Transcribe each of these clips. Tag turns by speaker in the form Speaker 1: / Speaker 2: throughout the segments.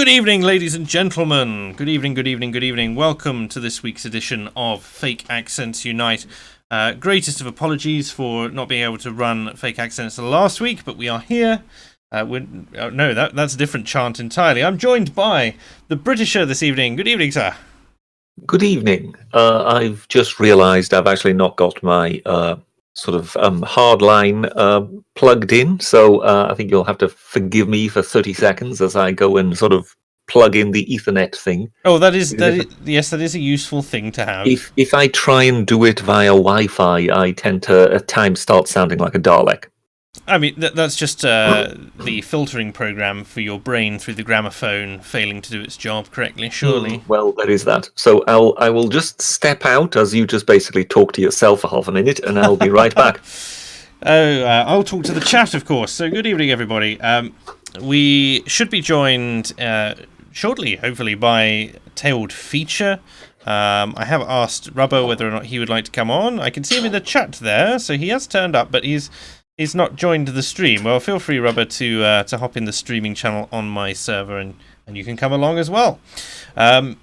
Speaker 1: Good evening, ladies and gentlemen. Good evening, good evening, good evening. Welcome to this week's edition of Fake Accents Unite. Greatest of apologies for not being able to run Fake Accents last week, but we are here. No, that's a different chant entirely. I'm joined by the Britisher this evening. Good evening, sir.
Speaker 2: Good evening. I've just realised I've actually not got my hard line plugged in, so I think you'll have to forgive me for 30 seconds as I go and sort of plug in the Ethernet thing.
Speaker 1: Oh, that is a useful thing to have.
Speaker 2: If I try and do it via Wi-Fi, I tend to at times start sounding like a Dalek.
Speaker 1: I mean, that's just the filtering program for your brain through the gramophone failing to do its job correctly, surely.
Speaker 2: Well, there is that. So I will just step out as you just basically talk to yourself for half a minute, and I'll be right back.
Speaker 1: I'll talk to the chat, of course. So good evening, everybody. We should be joined shortly, hopefully, by Tailed Feature. I have asked Rubbo whether or not he would like to come on. I can see him in the chat there, so he has turned up, but he's not joined the stream. Well, feel free, Rubber, to hop in the streaming channel on my server, and you can come along as well. No,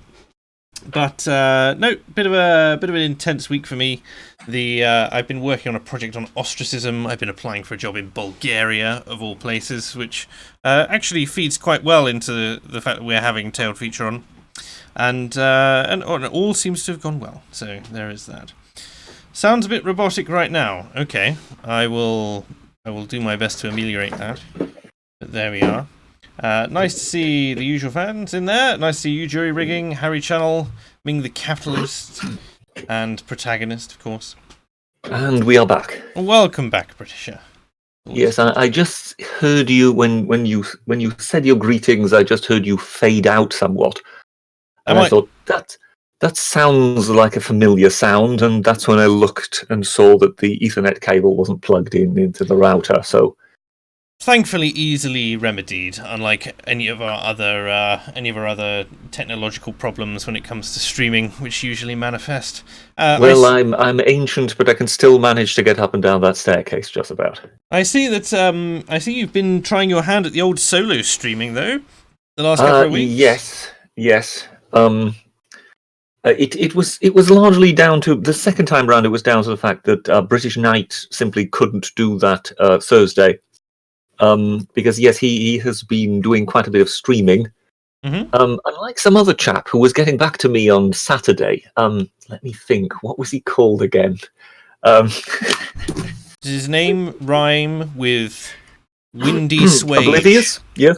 Speaker 1: bit of an intense week for me. I've been working on a project on ostracism. I've been applying for a job in Bulgaria, of all places, which actually feeds quite well into the fact that we're having Tailed Feature on, and all seems to have gone well. So there is that. Sounds a bit robotic right now. Okay, I will do my best to ameliorate that. But there we are. Nice to see the usual fans in there. Nice to see you, Jury Rigging, Harry Channel, Ming the Capitalist, and Protagonist, of course.
Speaker 2: And we are back.
Speaker 1: Welcome back, Britisher.
Speaker 2: Yes, I just heard you when you said your greetings. I just heard you fade out somewhat, and I thought that sounds like a familiar sound, and that's when I looked and saw that the Ethernet cable wasn't plugged into the router. So,
Speaker 1: thankfully, easily remedied, unlike any of our other technological problems when it comes to streaming, which usually manifest.
Speaker 2: I'm ancient, but I can still manage to get up and down that staircase just about.
Speaker 1: I see that. I see you've been trying your hand at the old solo streaming, though, the last couple of weeks.
Speaker 2: Yes. It was largely down to the second time round. It was down to the fact that British Knight simply couldn't do that Thursday, because yes, he has been doing quite a bit of streaming.
Speaker 1: Mm-hmm.
Speaker 2: Unlike some other chap who was getting back to me on Saturday. Let me think. What was he called again?
Speaker 1: Does his name rhyme with Windy Swage?
Speaker 2: Oblivious? Yeah.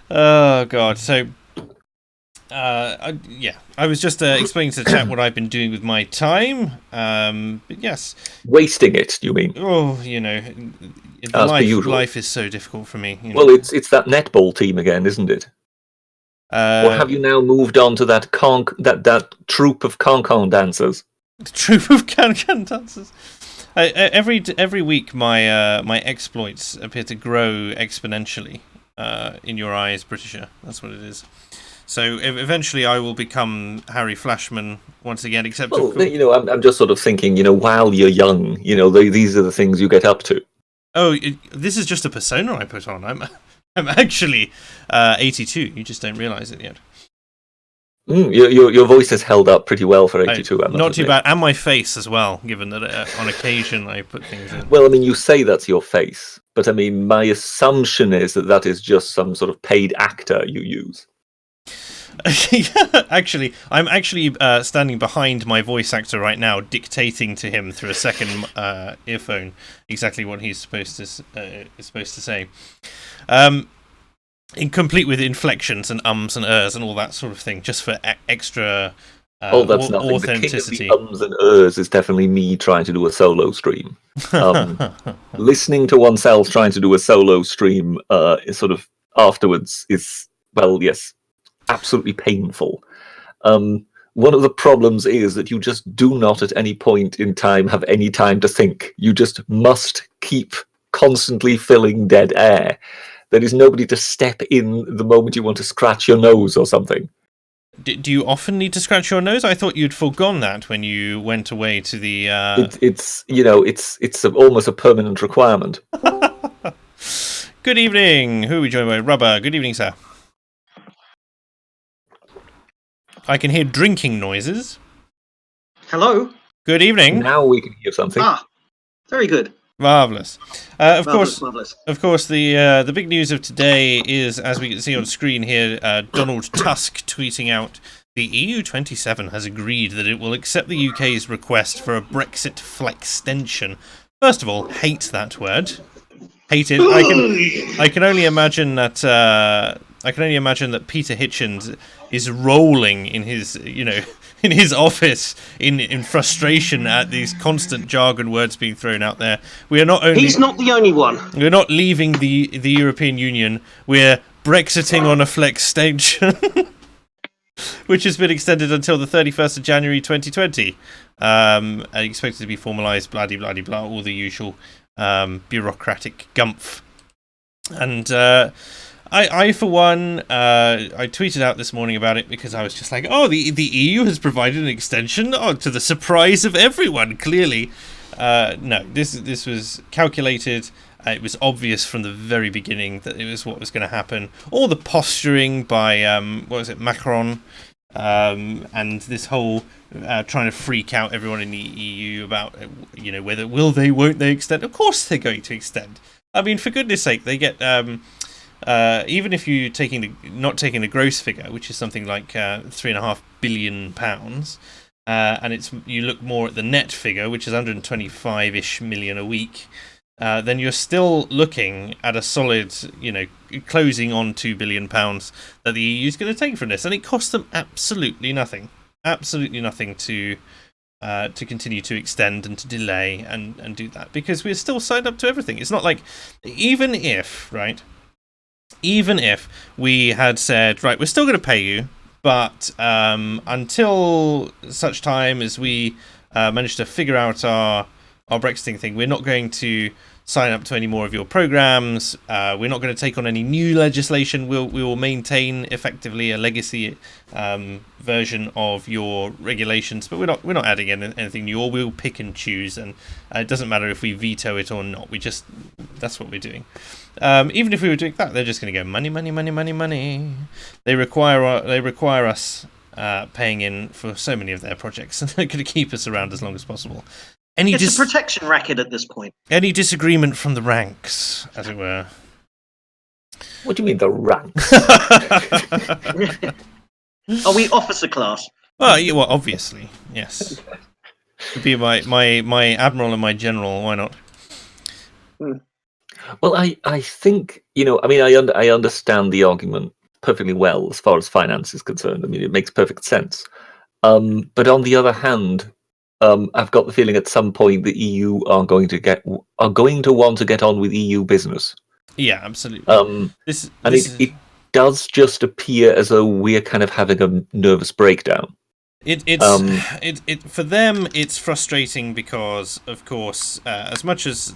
Speaker 1: Oh God! So, I was just explaining to the chat what I've been doing with my time. But yes,
Speaker 2: wasting it. You mean?
Speaker 1: Oh, life is so difficult for me.
Speaker 2: Well, it's that netball team again, isn't it? Or have you now moved on to that troupe of con dancers?
Speaker 1: The troupe of con dancers. Every week, my exploits appear to grow exponentially. In your eyes, Britisher. That's what it is. So eventually I will become Harry Flashman once again, except...
Speaker 2: Well, I'm just sort of thinking, while you're young, these are the things you get up to.
Speaker 1: Oh, this is just a persona I put on. I'm actually 82. You just don't realise it yet.
Speaker 2: Your voice has held up pretty well for 82.
Speaker 1: Not too bad. And my face as well, given that on occasion I put things in.
Speaker 2: Well, I mean, you say that's your face, but I mean, my assumption is that is just some sort of paid actor you use.
Speaker 1: Actually, I'm standing behind my voice actor right now, dictating to him through a second earphone exactly what he's supposed to say. Complete with inflections and ums and ers and all that sort of thing, just for extra
Speaker 2: that's nothing.
Speaker 1: Authenticity.
Speaker 2: The king of the ums and ers is definitely me trying to do a solo stream. Listening to oneself trying to do a solo stream sort of afterwards is, well, yes, absolutely painful. One of the problems is that you just do not at any point in time have any time to think. You just must keep constantly filling dead air. There is nobody to step in the moment you want to scratch your nose or something.
Speaker 1: Do you often need to scratch your nose? I thought you'd forgone that when you went away to the...
Speaker 2: It's almost a permanent requirement.
Speaker 1: Good evening. Who are we joined by? Rubber. Good evening, sir. I can hear drinking noises.
Speaker 3: Hello.
Speaker 1: Good evening.
Speaker 2: Now we can hear something.
Speaker 3: Very good.
Speaker 1: Marvelous. Of
Speaker 3: Marvelous.
Speaker 1: course, the big news of today is, as we can see on screen here, Donald Tusk tweeting out, the EU27 has agreed that it will accept the UK's request for a Brexit flextension. First of all, hate that word. Hate it. I can only imagine that Peter Hitchens is rolling in his in his office in frustration at these constant jargon words being thrown out there. We are not only
Speaker 3: He's not the only one.
Speaker 1: We're not leaving the European Union. We're Brexiting on a flextension, which has been extended until the 31st of January 2020. And expected to be formalised, blah blah blah blah, all the usual bureaucratic gumph. And I for one, I tweeted out this morning about it because I was just like, oh, the EU has provided an extension, to the surprise of everyone, clearly. No, this was calculated. It was obvious from the very beginning that it was what was going to happen. All the posturing by, Macron, and this whole trying to freak out everyone in the EU about, whether won't they extend. Of course they're going to extend. I mean, for goodness sake, they get... even if you're not taking the gross figure, which is something like £3.5 billion, and you look more at the net figure, which is 125-ish million a week, then you're still looking at a solid, closing on £2 billion that the EU is going to take from this, and it costs them absolutely nothing to continue to extend and to delay and do that, because we're still signed up to everything. It's not like, even if we had said, right, we're still going to pay you, but until such time as we manage to figure out our Brexiting thing, we're not going to sign up to any more of your programs. We're not going to take on any new legislation. We will maintain effectively a legacy version of your regulations, but we're not adding anything new, or we'll pick and choose, and it doesn't matter if we veto it or not. That's what we're doing. Even if we were doing that, they're just going to go money. They require us paying in for so many of their projects, and they're going to keep us around as long as possible.
Speaker 3: It's a protection racket at this point.
Speaker 1: Any disagreement from the ranks, as it were.
Speaker 2: What do you mean, the ranks?
Speaker 3: Are we officer class?
Speaker 1: Well, obviously, yes. Could be my admiral and my general. Why not?
Speaker 2: Well, I think, I understand the argument perfectly well as far as finance is concerned. I mean, it makes perfect sense. But on the other hand, I've got the feeling at some point the EU are going to want to get on with EU business.
Speaker 1: Yeah, absolutely.
Speaker 2: It does just appear as though we're kind of having a nervous breakdown.
Speaker 1: For them, it's frustrating because, of course, as much as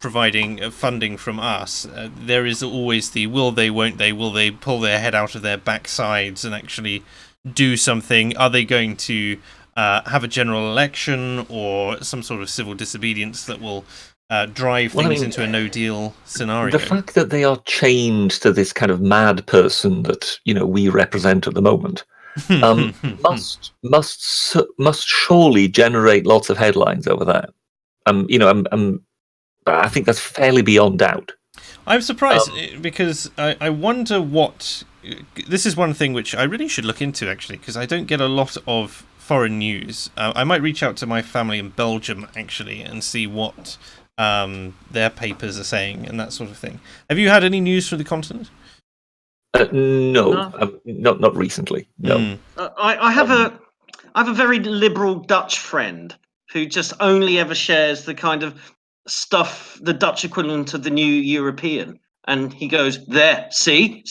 Speaker 1: providing funding from us, there is always the will they, won't they, will they pull their head out of their backsides and actually do something? Are they going to have a general election or some sort of civil disobedience that will drive things into a no-deal scenario?
Speaker 2: The fact that they are chained to this kind of mad person that we represent at the moment must surely generate lots of headlines over that. I think that's fairly beyond doubt.
Speaker 1: I'm surprised because I wonder what. This is one thing which I really should look into, actually, because I don't get a lot of foreign news. I might reach out to my family in Belgium, actually, and see what their papers are saying and that sort of thing. Have you had any news from the continent?
Speaker 2: No. Not recently. No.
Speaker 3: I have a very liberal Dutch friend who just only ever shares the kind of stuff, the Dutch equivalent of the New European. And he goes, there, see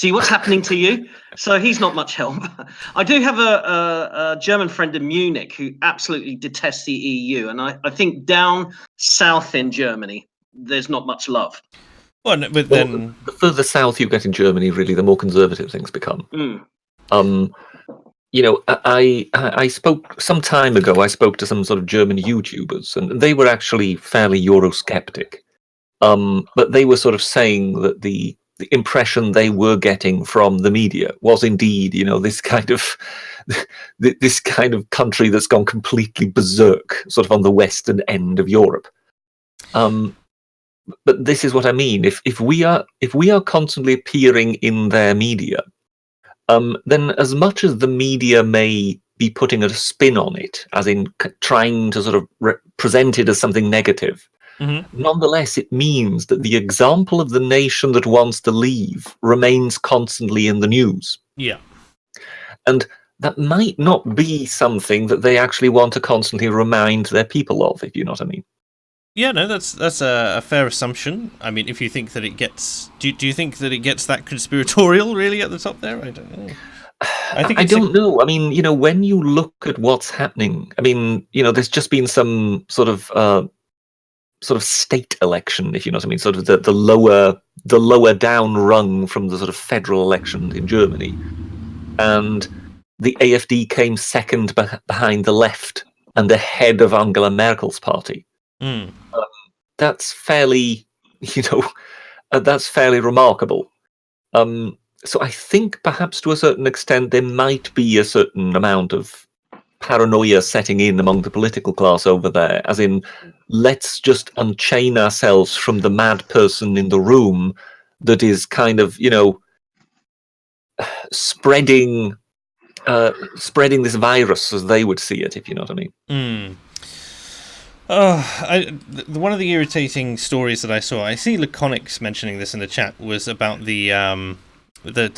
Speaker 3: what's happening to you? So he's not much help. I do have a German friend in Munich who absolutely detests the EU. And I think down south in Germany, there's not much love.
Speaker 1: Well, but then...
Speaker 2: the further south you get in Germany, really, the more conservative things become. I spoke some time ago. I spoke to some sort of German YouTubers, and they were actually fairly Eurosceptic. But they were sort of saying that the impression they were getting from the media was indeed, this kind of this kind of country that's gone completely berserk, sort of on the western end of Europe. But this is what I mean. If we are constantly appearing in their media, then as much as the media may be putting a spin on it, as in trying to sort of present it as something negative, nonetheless, it means that the example of the nation that wants to leave remains constantly in the news.
Speaker 1: Yeah.
Speaker 2: And that might not be something that they actually want to constantly remind their people of, if you know what I mean.
Speaker 1: Yeah, no, that's a fair assumption. I mean, if you think that it gets... Do you think that it gets that conspiratorial, really, at the top there? I don't know.
Speaker 2: I don't know. I mean, when you look at what's happening, I mean, there's just been some sort of state election, if you know what I mean, sort of the lower down rung from the sort of federal election in Germany, and the AfD came second behind the left and ahead of Angela Merkel's party. That's fairly, that's fairly remarkable. So I think perhaps to a certain extent there might be a certain amount of paranoia setting in among the political class over there, as in, let's just unchain ourselves from the mad person in the room that is kind of, spreading this virus, as they would see it, if you know what I mean.
Speaker 1: One of the irritating stories that I saw, I see Laconics mentioning this in the chat, was about the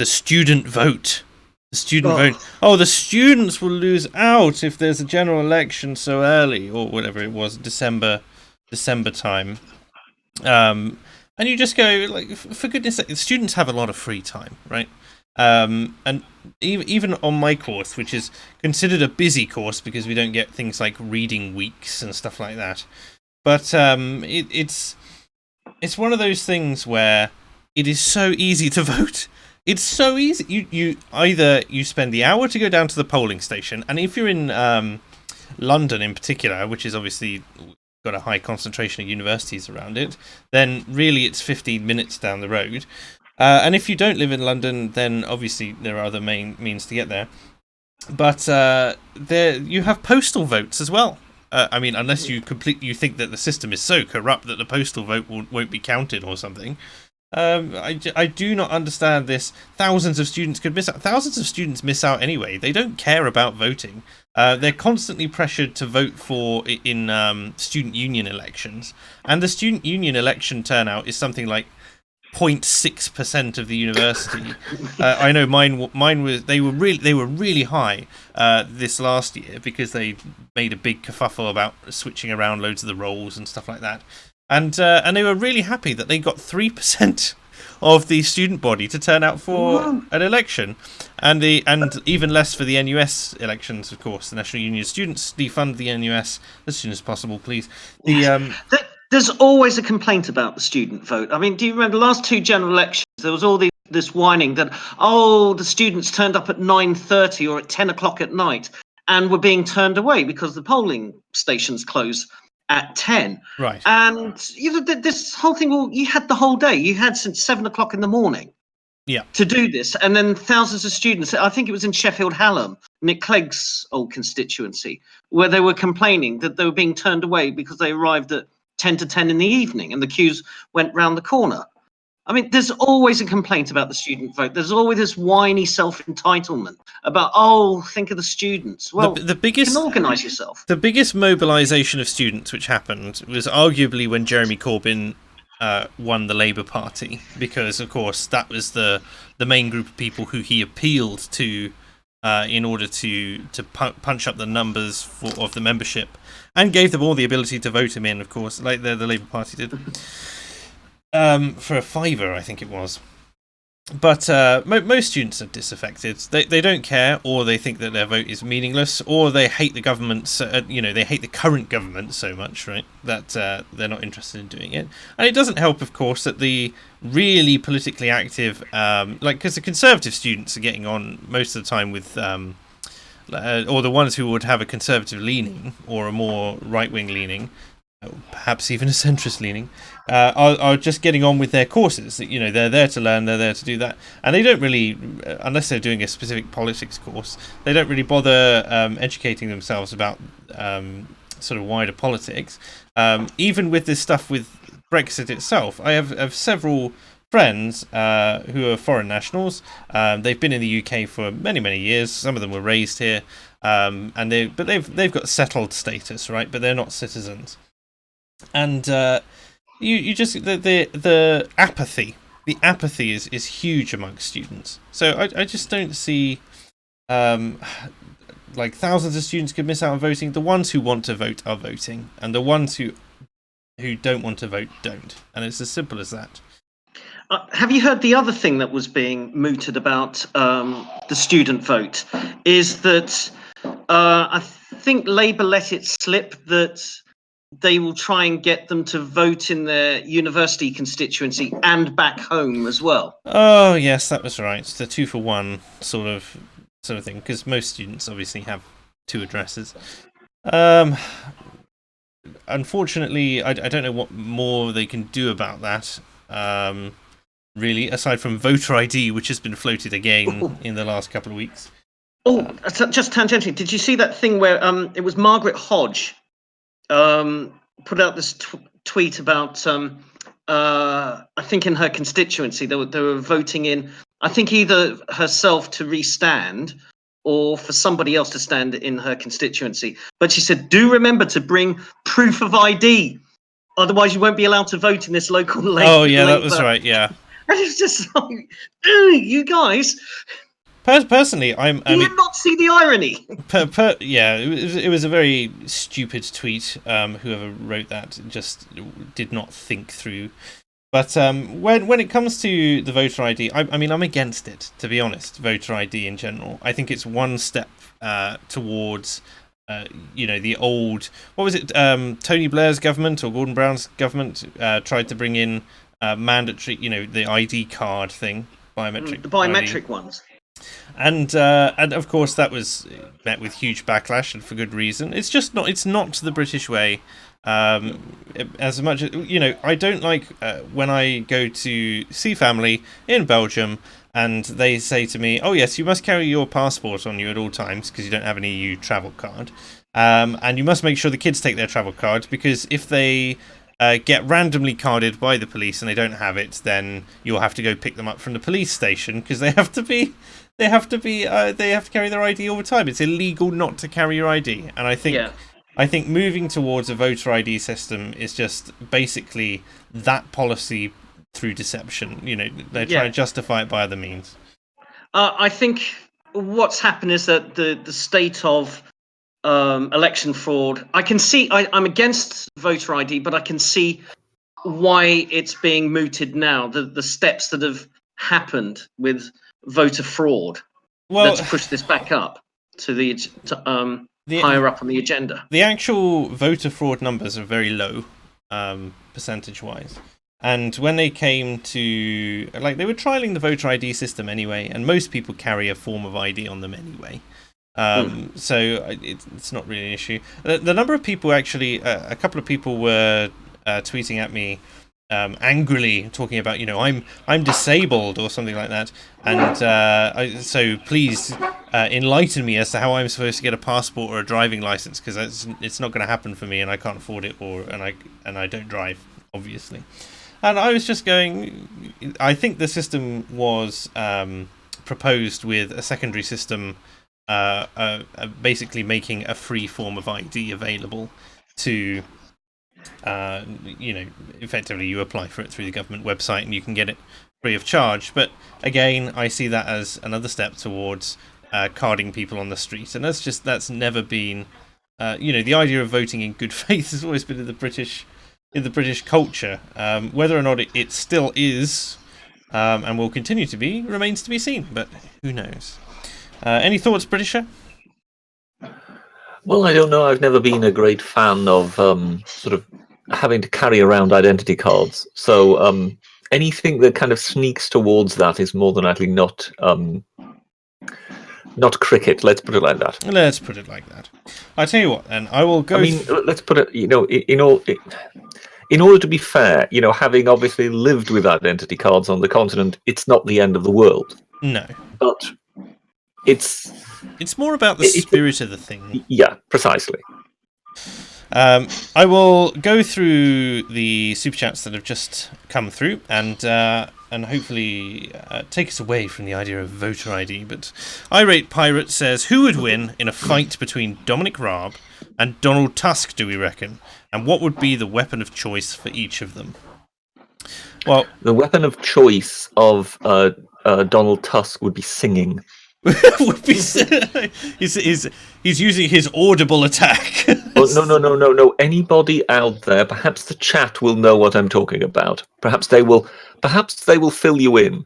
Speaker 1: student vote. The student vote. Oh, the students will lose out if there's a general election so early, or whatever it was, December time. And you just go, like, for goodness sake, students have a lot of free time, right? And even on my course, which is considered a busy course because we don't get things like reading weeks and stuff like that, but it's one of those things where it is so easy to vote. It's so easy. You either spend the hour to go down to the polling station, and if you're in London in particular, which is obviously got a high concentration of universities around it, then really it's 15 minutes down the road. And if you don't live in London, then obviously there are other main means to get there. But there you have postal votes as well. I mean, unless you think that the system is so corrupt that the postal vote won't be counted or something. I do not understand this. Thousands of students could miss out. Thousands of students miss out anyway. They don't care about voting. They're constantly pressured to vote in student union elections, and the student union election turnout is something like 0.6% of the university. I know mine was they were really high this last year because they made a big kerfuffle about switching around loads of the roles and stuff like that. And they were really happy that they got 3% of the student body to turn out for an election, and even less for the NUS elections. Of course, the National Union of Students defund the NUS as soon as possible, please.
Speaker 3: There's always a complaint about the student vote. I mean, do you remember the last two general elections? There was all this whining that the students turned up at 9:30 or at 10 o'clock at night and were being turned away because the polling stations close at 10.
Speaker 1: Right.
Speaker 3: And this whole thing, well, you had the whole day. You had since 7 o'clock in the morning to do this. And then thousands of students, I think it was in Sheffield Hallam, Nick Clegg's old constituency, where they were complaining that they were being turned away because they arrived at 10 to 10 in the evening and the queues went round the corner. I mean, there's always a complaint about the student vote. There's always this whiny self-entitlement about, think of the students. Well, the biggest, you can organise yourself.
Speaker 1: The biggest mobilisation of students which happened was arguably when Jeremy Corbyn won the Labour Party, because, of course, that was the main group of people who he appealed to in order to punch up the numbers of the membership, and gave them all the ability to vote him in, of course, like the Labour Party did. For a fiver, I think it was. But most students are disaffected. They don't care, or they think that their vote is meaningless, or they hate the government. They hate the current government so much, right, that they're not interested in doing it. And it doesn't help, of course, that the really politically active, because the Conservative students are getting on most of the time with, or the ones who would have a conservative leaning or a more right-wing leaning, perhaps even a centrist leaning, are just getting on with their courses. They're there to learn, they're there to do that, and they don't really, unless they're doing a specific politics course, they don't really bother educating themselves about sort of wider politics. Even with this stuff with Brexit itself, I have several friends who are foreign nationals. They've been in the UK for many years. Some of them were raised here, and they've got settled status, right? But they're not citizens. And you just the apathy is huge amongst students. So I just don't see like thousands of students could miss out on voting. The ones who want to vote are voting, and the ones who don't want to vote don't. And it's as simple as that.
Speaker 3: Have you heard the other thing that was being mooted about the student vote? Is that I think Labour let it slip that they will try and get them to vote in their university constituency and back home as well.
Speaker 1: Oh yes, that was right. The 2-for-1 sort of thing, because most students obviously have 2 addresses. Unfortunately, I don't know what more they can do about that. Really, aside from voter ID, which has been floated again in the last couple of weeks.
Speaker 3: Just tangentially, did you see that thing where it was Margaret Hodge put out this tweet about I think in her constituency they were voting in, I think either herself to restand or for somebody else to stand in her constituency. But she said, do remember to bring proof of ID, otherwise you won't be allowed to vote in this local Labour.
Speaker 1: Oh yeah, that was right. Yeah,
Speaker 3: and it's just like, you guys.
Speaker 1: Personally, I mean,
Speaker 3: did not see the irony.
Speaker 1: Yeah, it was a very stupid tweet. Whoever wrote that just did not think through. But when it comes to the voter ID, I mean, I'm against it, to be honest. Voter ID in general, I think it's one step towards, the old, what was it? Tony Blair's government or Gordon Brown's government tried to bring in mandatory, the ID card thing, biometric.
Speaker 3: The biometric
Speaker 1: ID.
Speaker 3: Ones.
Speaker 1: And of course that was met with huge backlash, and for good reason. It's just not. It's not the British way. As much as I don't like when I go to see family in Belgium and they say to me, "Oh yes, you must carry your passport on you at all times because you don't have an EU travel card, and you must make sure the kids take their travel card because if they get randomly carded by the police and they don't have it, then you'll have to go pick them up from the police station because they have to carry their ID all the time. It's illegal not to carry your ID." And I think moving towards a voter ID system is just basically that policy through deception. They're trying to justify it by other means.
Speaker 3: I think what's happened is that the state of election fraud, I can see, I'm against voter ID, but I can see why it's being mooted now, the steps that have happened with voter fraud. Let's push this back up to the higher up on the agenda.
Speaker 1: The actual voter fraud numbers are very low, percentage-wise. And when they came to, they were trialing the voter ID system anyway, and most people carry a form of ID on them anyway. So it's not really an issue. The number of people actually, a couple of people were tweeting at me angrily, talking about, I'm disabled or something like that, and so please enlighten me as to how I'm supposed to get a passport or a driving license, because it's not going to happen for me, and I can't afford it, and I don't drive, obviously. And I was just going, I think the system was proposed with a secondary system, basically making a free form of ID available to. Effectively you apply for it through the government website and you can get it free of charge. But again, I see that as another step towards carding people on the street, and that's never been, the idea of voting in good faith has always been in the British culture. Whether or not it still is, and will continue to be, remains to be seen. But who knows? Any thoughts, Britisher?
Speaker 2: Well, I don't know. I've never been a great fan of sort of having to carry around identity cards. So anything that kind of sneaks towards that is more than likely not not cricket. Let's put it like that.
Speaker 1: Let's put it like that. I tell you what, then I will go.
Speaker 2: I mean, let's put it. In order to be fair, having obviously lived with identity cards on the continent, it's not the end of the world.
Speaker 1: No,
Speaker 2: But it's
Speaker 1: more about the spirit of the thing.
Speaker 2: Yeah, precisely.
Speaker 1: I will go through the super chats that have just come through, and hopefully take us away from the idea of voter ID. But Irate Pirate says, who would win in a fight between Dominic Raab and Donald Tusk, do we reckon? And what would be the weapon of choice for each of them? Well,
Speaker 2: the weapon of choice of Donald Tusk would be singing.
Speaker 1: would be he's using his audible attack.
Speaker 2: Oh, no. Anybody out there, perhaps the chat will know what I'm talking about. Perhaps they will fill you in.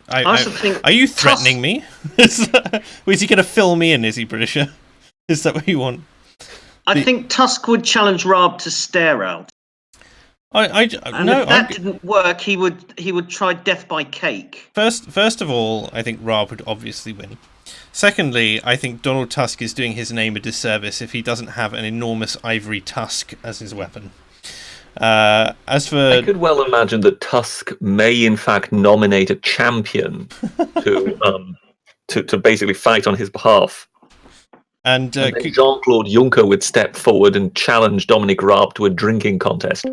Speaker 1: Are you threatening me? Is he going to fill me in? Is he Britisher? Is that what you want?
Speaker 3: I think Tusk would challenge Raab to stare out. If that didn't work, he would try death by cake.
Speaker 1: First of all, I think Raab would obviously win. Secondly, I think Donald Tusk is doing his name a disservice if he doesn't have an enormous ivory tusk as his weapon. As for,
Speaker 2: I could well imagine that Tusk may in fact nominate a champion to basically fight on his behalf. And then Jean-Claude Juncker would step forward and challenge Dominic Raab to a drinking contest.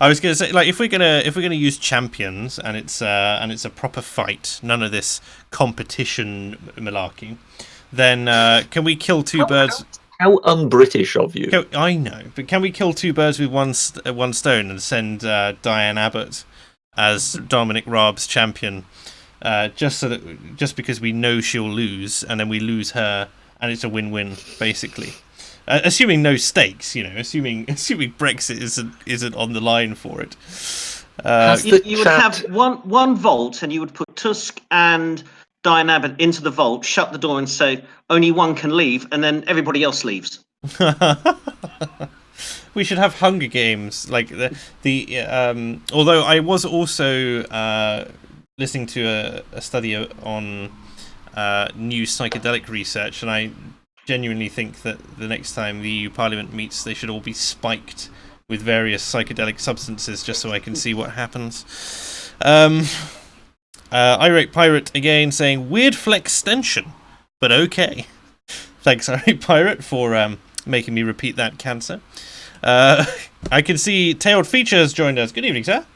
Speaker 1: I was going to say, like, if we're gonna use champions and it's a proper fight, none of this competition malarkey, then can we kill two birds?
Speaker 2: How un-British of you!
Speaker 1: I know, but can we kill two birds with one stone and send Diane Abbott as Dominic Raab's champion? Just because we know she'll lose, and then we lose her, and it's a win-win, basically. Assuming no stakes, assuming Brexit isn't on the line for it.
Speaker 3: You would have one vault, and you would put Tusk and Diane Abbott into the vault, shut the door, and say only one can leave, and then everybody else leaves.
Speaker 1: We should have Hunger Games, like the. Although I was also listening to a study on new psychedelic research, and I genuinely think that the next time the EU Parliament meets, they should all be spiked with various psychedelic substances, just so I can see what happens. Irate Pirate again saying, weird flextension, but okay. Thanks, Irate Pirate, for making me repeat that cancer. I can see Tailed Feature has joined us. Good evening, sir.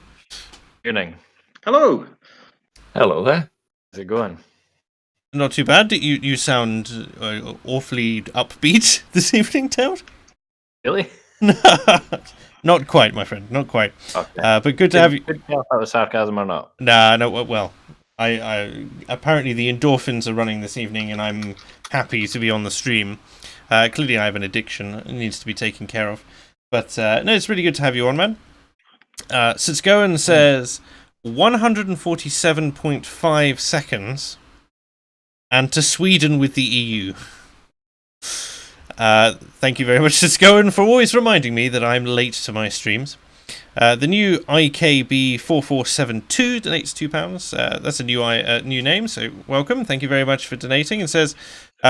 Speaker 4: Good evening.
Speaker 3: Hello.
Speaker 2: Hello there.
Speaker 4: How's it going?
Speaker 1: Not too bad. You sound awfully upbeat this evening, Tailed.
Speaker 4: Really?
Speaker 1: Not quite, my friend. Not quite.
Speaker 4: Okay.
Speaker 1: But good to have you.
Speaker 4: Couldn't tell if that was sarcasm or not.
Speaker 1: No. Well, I apparently the endorphins are running this evening, and I'm happy to be on the stream. Clearly, I have an addiction. It needs to be taken care of. But no, it's really good to have you on, man. Sitzgoen says 147.5 seconds, and to Sweden with the EU. Thank you very much, Sitzgoen, for always reminding me that I'm late to my streams. The new IKB4472 donates £2. That's a new name, so welcome. Thank you very much for donating. And says,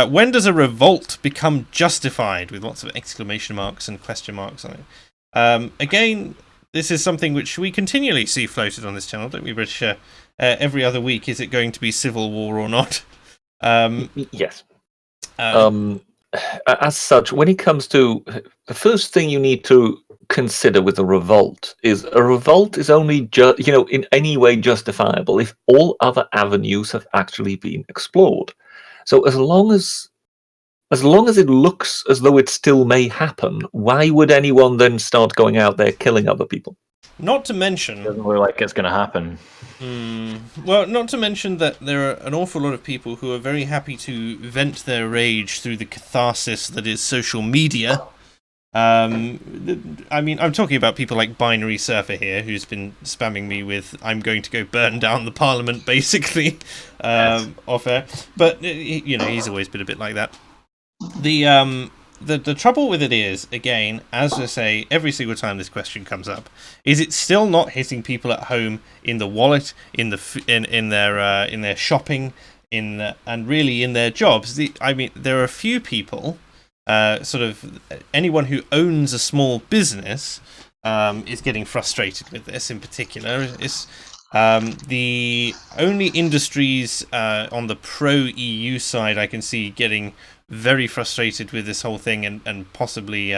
Speaker 1: when does a revolt become justified? With lots of exclamation marks and question marks on it. Again, this is something which we continually see floated on this channel, don't we, British? Every other week, is it going to be civil war or not?
Speaker 2: Yes. As such, when it comes to the first thing you need to consider with a revolt is only in any way justifiable if all other avenues have actually been explored. So as long as it looks as though it still may happen, why would anyone then start going out there killing other people?
Speaker 1: Not to mention,
Speaker 4: it doesn't look like it's going to happen.
Speaker 1: Well, not to mention that there are an awful lot of people who are very happy to vent their rage through the catharsis that is social media. I mean, I'm talking about people like Binary Surfer here, who's been spamming me with "I'm going to go burn down the Parliament," basically, off air. But he's always been a bit like that. the trouble with it is, again, as I say every single time this question comes up, is it's still not hitting people at home in the wallet, in their shopping, and really in their jobs. I mean, there are a few people, sort of anyone who owns a small business, is getting frustrated with this in particular. It's the only industries on the pro-EU side I can see getting very frustrated with this whole thing and possibly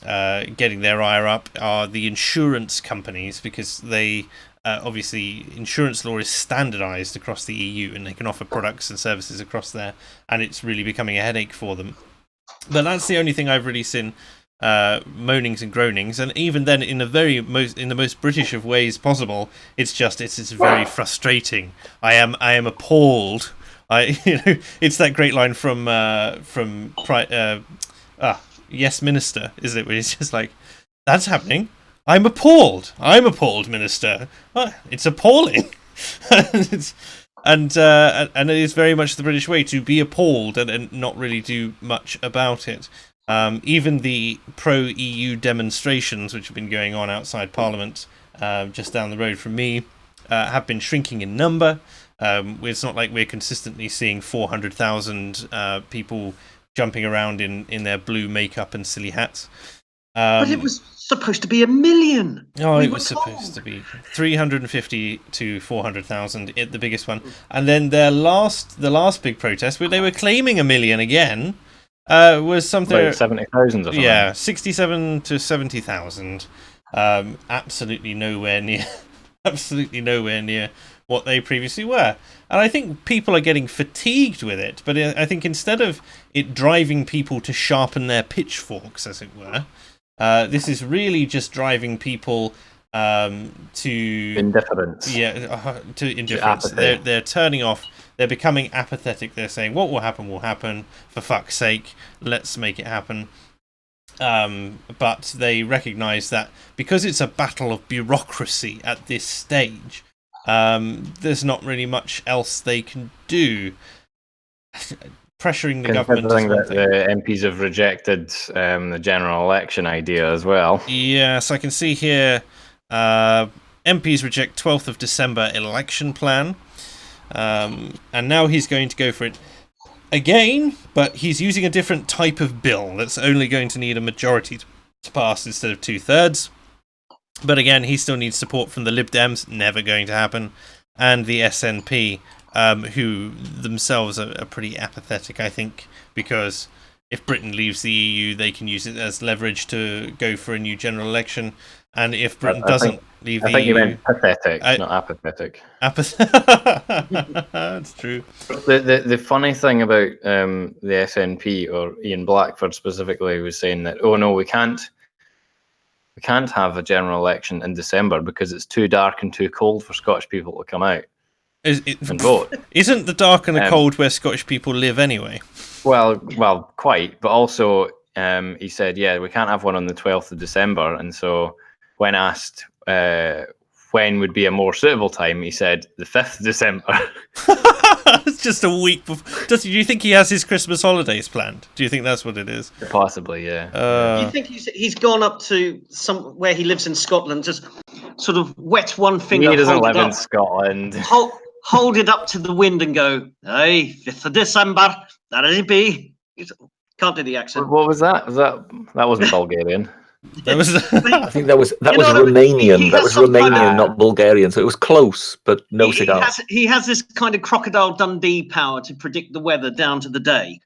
Speaker 1: getting their ire up are the insurance companies, because they obviously insurance law is standardized across the EU and they can offer products and services across there, and it's really becoming a headache for them. But that's the only thing I've really seen moanings and groanings, and even then in the most British of ways possible, it's very frustrating. I am appalled. It's that great line from Yes Minister, isn't it, where he's just like, that's happening, I'm appalled, Minister. It's appalling. And it is very much the British way to be appalled and not really do much about it. Even the pro-EU demonstrations, which have been going on outside Parliament, just down the road from me, have been shrinking in number. It's not like we're consistently seeing 400,000 people jumping around in their blue makeup and silly hats.
Speaker 3: But it was supposed to be 1 million.
Speaker 1: Oh, it was supposed to be 350 to 400,000, the biggest one. And then the last big protest, where they were claiming 1 million again, was something
Speaker 4: like 70,000 or something.
Speaker 1: Yeah, 67 to 70,000. Absolutely nowhere near what they previously were. And I think people are getting fatigued with it, but I think instead of it driving people to sharpen their pitchforks, as it were, this is really just driving people to
Speaker 4: indifference.
Speaker 1: Yeah, to indifference. They're turning off. They're becoming apathetic. They're saying, what will happen. For fuck's sake, let's make it happen. But they recognise that because it's a battle of bureaucracy at this stage, there's not really much else they can do. Pressuring the government.
Speaker 4: That the MPs have rejected the general election idea as well.
Speaker 1: Yes, I can see here MPs reject 12th of December election plan. And now he's going to go for it again, but he's using a different type of bill that's only going to need a majority to pass instead of 2/3. But again, he still needs support from the Lib Dems, never going to happen, and the SNP, who themselves are pretty apathetic, I think, because if Britain leaves the EU, they can use it as leverage to go for a new general election. And if Britain doesn't leave the EU... I
Speaker 4: think you meant pathetic, not apathetic.
Speaker 1: That's true.
Speaker 4: The funny thing about the SNP, or Ian Blackford specifically, was saying that, oh no, we can't have a general election in December because it's too dark and too cold for Scottish people to come out and vote.
Speaker 1: Isn't the dark and the cold where Scottish people live anyway?
Speaker 4: Well, quite. But also, he said, yeah, we can't have one on the 12th of December. And so when asked when would be a more suitable time, he said the 5th of December.
Speaker 1: It's just a week before. Do you think he has his Christmas holidays planned? Do you think that's what it is?
Speaker 4: Possibly, yeah.
Speaker 3: Do you think he's gone up to where he lives in Scotland, just sort of wet one finger?
Speaker 4: He doesn't live in Scotland.
Speaker 3: Hold it up to the wind and go, hey, 5th of December, that'll be. Can't do the accent.
Speaker 4: What was that? That wasn't Bulgarian.
Speaker 1: That was.
Speaker 2: I think that was Romanian. That was Romanian, not Bulgarian. So it was close, but no cigar.
Speaker 3: He has this kind of Crocodile Dundee power to predict the weather down to the day.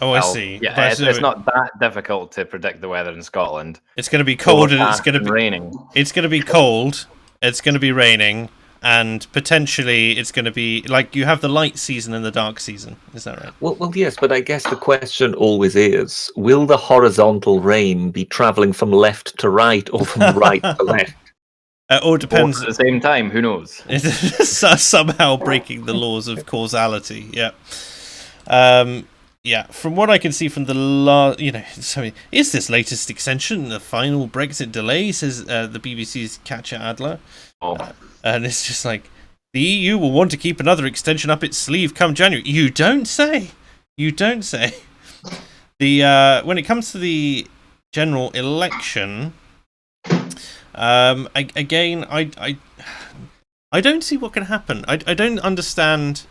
Speaker 1: Oh, I see.
Speaker 4: Yeah, it's not that difficult to predict the weather in Scotland.
Speaker 1: It's going to be cold and it's going to be
Speaker 4: raining.
Speaker 1: It's going to be cold. It's going to be raining. And potentially it's going to be like you have the light season and the dark season. Is that right?
Speaker 2: Well, yes, but I guess the question always is, will the horizontal rain be travelling from left to right or from right to left?
Speaker 1: Or depends.
Speaker 4: Both at the same time, who knows?
Speaker 1: Somehow breaking the laws of causality. Yeah. Yeah, from what I can see from the is this latest extension the final Brexit delay, says the BBC's Katja Adler. And it's just like, the EU will want to keep another extension up its sleeve come January. You don't say. The When it comes to the general election, again, I don't see what can happen. I don't understand.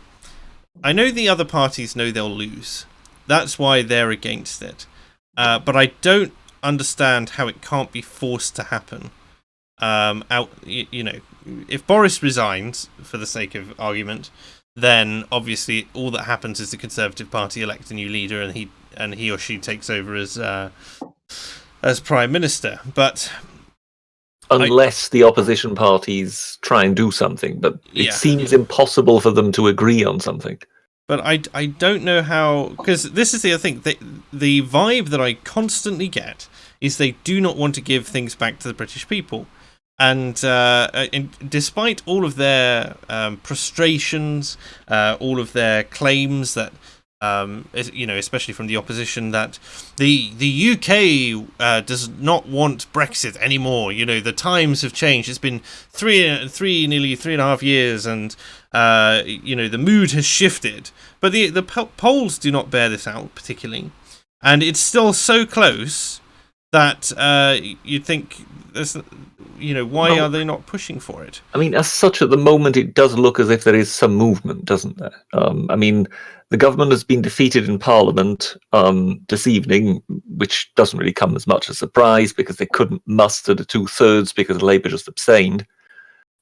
Speaker 1: I know the other parties know they'll lose. That's why they're against it. But I don't understand how it can't be forced to happen. If Boris resigns, for the sake of argument, then obviously all that happens is the Conservative Party elect a new leader, and he or she takes over as Prime Minister. But
Speaker 2: unless the opposition parties try and do something, but it seems impossible for them to agree on something.
Speaker 1: But I don't know how, because this is the other thing. The vibe that I constantly get is they do not want to give things back to the British people. And despite all of their frustrations, all of their claims that, especially from the opposition, that the UK does not want Brexit anymore. The times have changed. It's been nearly 3.5 years, and the mood has shifted. But the polls do not bear this out particularly, and it's still so close that you'd think why are they not pushing for it?
Speaker 2: I mean, as such, at the moment, it does look as if there is some movement, doesn't there? The government has been defeated in Parliament this evening, which doesn't really come as much as a surprise because they couldn't muster the 2/3 because Labour just abstained.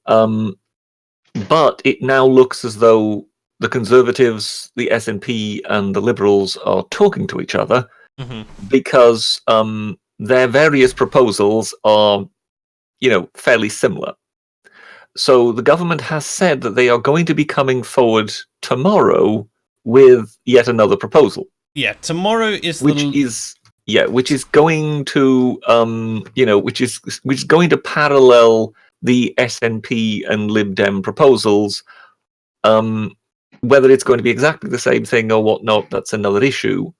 Speaker 2: But it now looks as though the Conservatives, the SNP, and the Liberals are talking to each other because their various proposals are, fairly similar. So the government has said that they are going to be coming forward tomorrow with yet another proposal.
Speaker 1: Yeah, tomorrow is
Speaker 2: which is going to which is going to parallel the SNP and Lib Dem proposals. Whether it's going to be exactly the same thing or whatnot, that's another issue.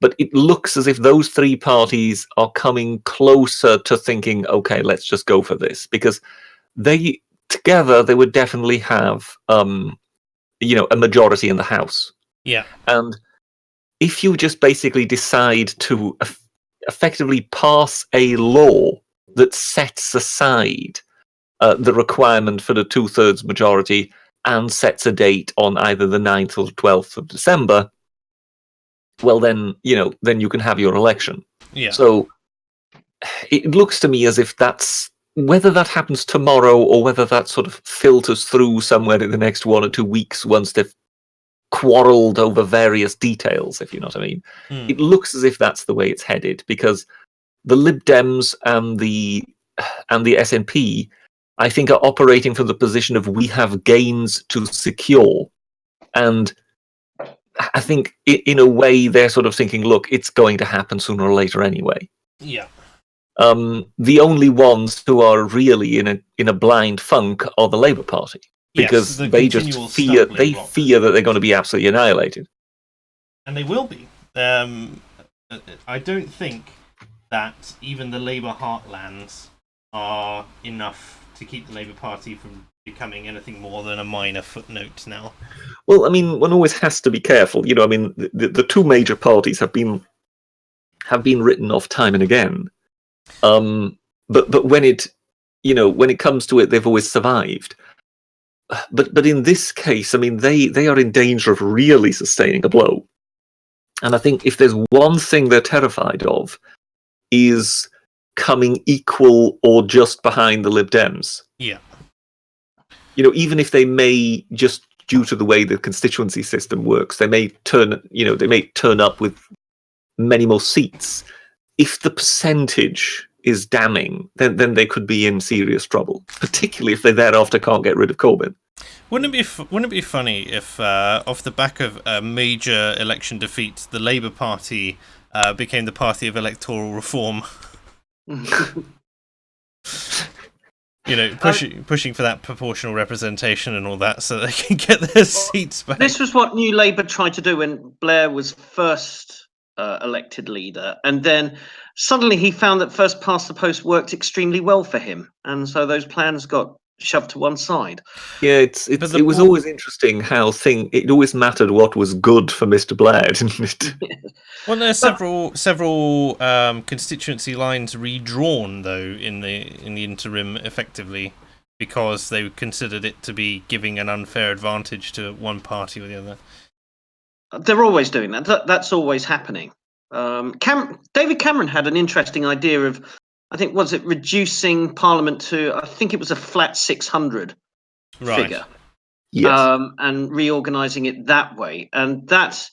Speaker 2: But it looks as if those three parties are coming closer to thinking, okay, let's just go for this, because they would definitely have a majority in the House.
Speaker 1: Yeah.
Speaker 2: And if you just basically decide to effectively pass a law that sets aside the requirement for the 2/3 majority and sets a date on either the 9th or 12th of December, well, then you can have your election.
Speaker 1: Yeah.
Speaker 2: So it looks to me as if that's, whether that happens tomorrow or whether that sort of filters through somewhere in the next 1 or 2 weeks once they've quarrelled over various details, if you know what I mean. It looks as if that's the way it's headed, because the Lib Dems and the SNP, I think, are operating from the position of we have gains to secure. And I think in a way they're sort of thinking, look, it's going to happen sooner or later anyway.
Speaker 1: Yeah.
Speaker 2: The only ones who are really in a blind funk are the Labour Party, because they just fear that they're going to be absolutely annihilated.
Speaker 1: And they will be. I don't think that even the Labour heartlands are enough to keep the Labour Party from becoming anything more than a minor footnote now.
Speaker 2: Well, I mean, one always has to be careful. The two major parties have been written off time and again. But when it comes to it, they've always survived. But in this case, I mean, they are in danger of really sustaining a blow. And I think if there's one thing they're terrified of, is coming equal or just behind the Lib Dems.
Speaker 1: Yeah.
Speaker 2: Even if they may, just due to the way the constituency system works, they may turn up with many more seats. If the percentage is damning, then they could be in serious trouble, particularly if they thereafter can't get rid of Corbyn.
Speaker 1: Wouldn't it be funny if, off the back of a major election defeat, the Labour Party became the party of electoral reform? Pushing for that proportional representation and all that, so they can get their seats back.
Speaker 3: This was what New Labour tried to do when Blair was first elected leader, and then suddenly he found that first past the post worked extremely well for him, and so those plans got shoved to one side.
Speaker 2: Yeah, it was always interesting how it always mattered what was good for Mr. Blair, didn't it?
Speaker 1: Well, there's several constituency lines redrawn though in the interim, effectively, because they considered it to be giving an unfair advantage to one party or the other.
Speaker 3: They're always doing that. That's always happening. David Cameron had an interesting idea of, I think, was it reducing Parliament to, I think it was a flat 600 figure.
Speaker 2: Yes.
Speaker 3: And reorganising it that way. And that's,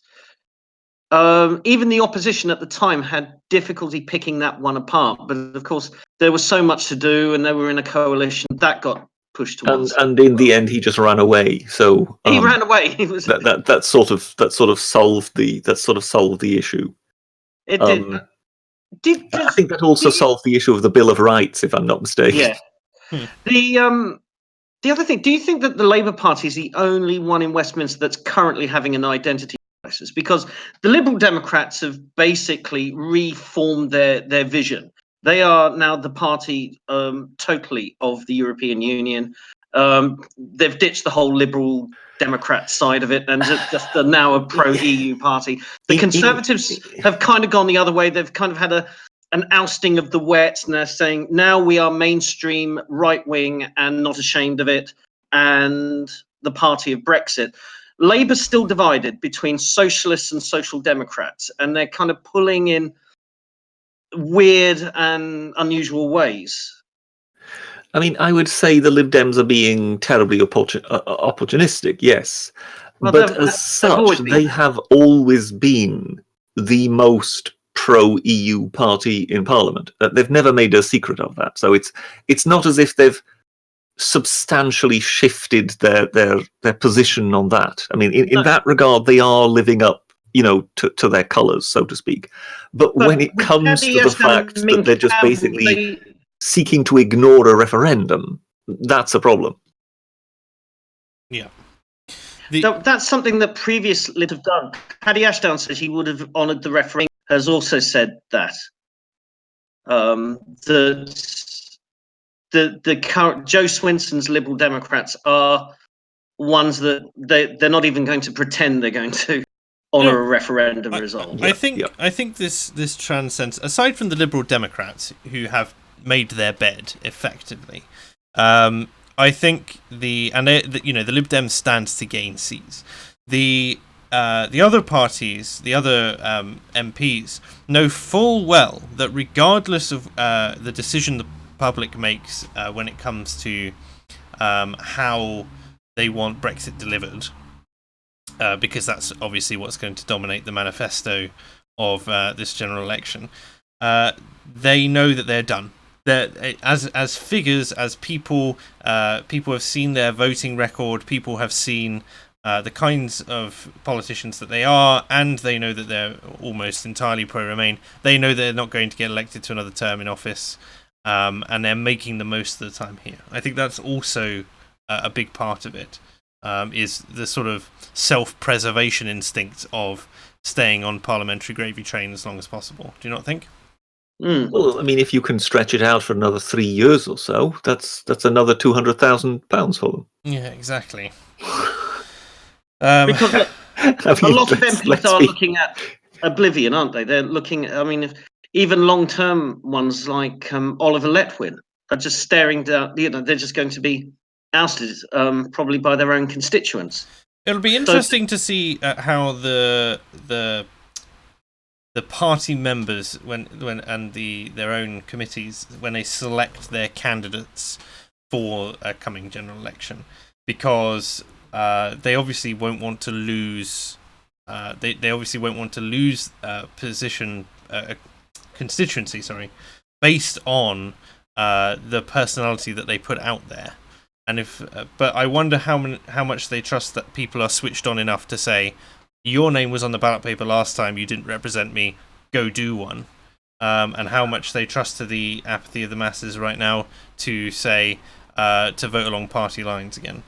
Speaker 3: even the opposition at the time had difficulty picking that one apart. But of course, there was so much to do and they were in a coalition. That got pushed to one side.
Speaker 2: And in the end, he just ran away. So
Speaker 3: he ran away. He was
Speaker 2: that sort of solved the issue.
Speaker 3: It did.
Speaker 2: I think that also solved the issue of the Bill of Rights, if I'm not mistaken.
Speaker 3: Yeah. The other thing, do you think that the Labour Party is the only one in Westminster that's currently having an identity crisis? Because the Liberal Democrats have basically reformed their vision. They are now the party totally of the European Union. They've ditched the whole Liberal Democrat side of it and just are now a pro-EU party. The Conservatives have kind of gone the other way. They've kind of had an ousting of the wet, and they're saying now we are mainstream right-wing and not ashamed of it, and the party of Brexit. Labour's still divided between socialists and social democrats, and they're kind of pulling in weird and unusual ways.
Speaker 2: I mean, I would say the Lib Dems are being terribly opportunistic, yes.
Speaker 3: Well,
Speaker 2: but as such, they have always been the most pro-EU party in Parliament. They've never made a secret of that. So it's not as if they've substantially shifted their position on that. I mean, in that regard, they are living up, to their colours, so to speak. But when it comes to the fact that they're just basically seeking to ignore a referendum, that's a problem.
Speaker 1: Yeah.
Speaker 3: That's something that previous Libs have done. Paddy Ashdown says he would have honoured the referendum, has also said that. The current Joe Swinson's Liberal Democrats are ones that they're not even going to pretend they're going to honour a referendum result.
Speaker 1: I think this transcends, aside from the Liberal Democrats who have made their bed effectively. I think the Lib Dems stands to gain seats. The other parties, the other MPs, know full well that regardless of the decision the public makes when it comes to how they want Brexit delivered, because that's obviously what's going to dominate the manifesto of this general election, they know that they're done. As figures, as people have seen their voting record, people have seen the kinds of politicians that they are, and they know that they're almost entirely pro-Remain. They know they're not going to get elected to another term in office, and they're making the most of the time here. I think that's also a big part of it, is the sort of self-preservation instinct of staying on parliamentary gravy train as long as possible. Do you not think?
Speaker 2: Well, I mean, if you can stretch it out for another 3 years or so, that's another £200,000 for them.
Speaker 1: Yeah, exactly.
Speaker 3: Because a lot of MPs are looking at oblivion, aren't they? They're looking. I mean, even long-term ones like Oliver Letwin are just staring down. They're just going to be ousted, probably by their own constituents.
Speaker 1: It'll be interesting to see how the party members when their own committees, when they select their candidates for a coming general election, because they obviously won't want to lose. They obviously won't want to lose constituency, based on the personality that they put out there. And but I wonder how much they trust that people are switched on enough to say, your name was on the ballot paper last time, you didn't represent me, go do one. And how much they trust to the apathy of the masses right now to say, to vote along party lines again.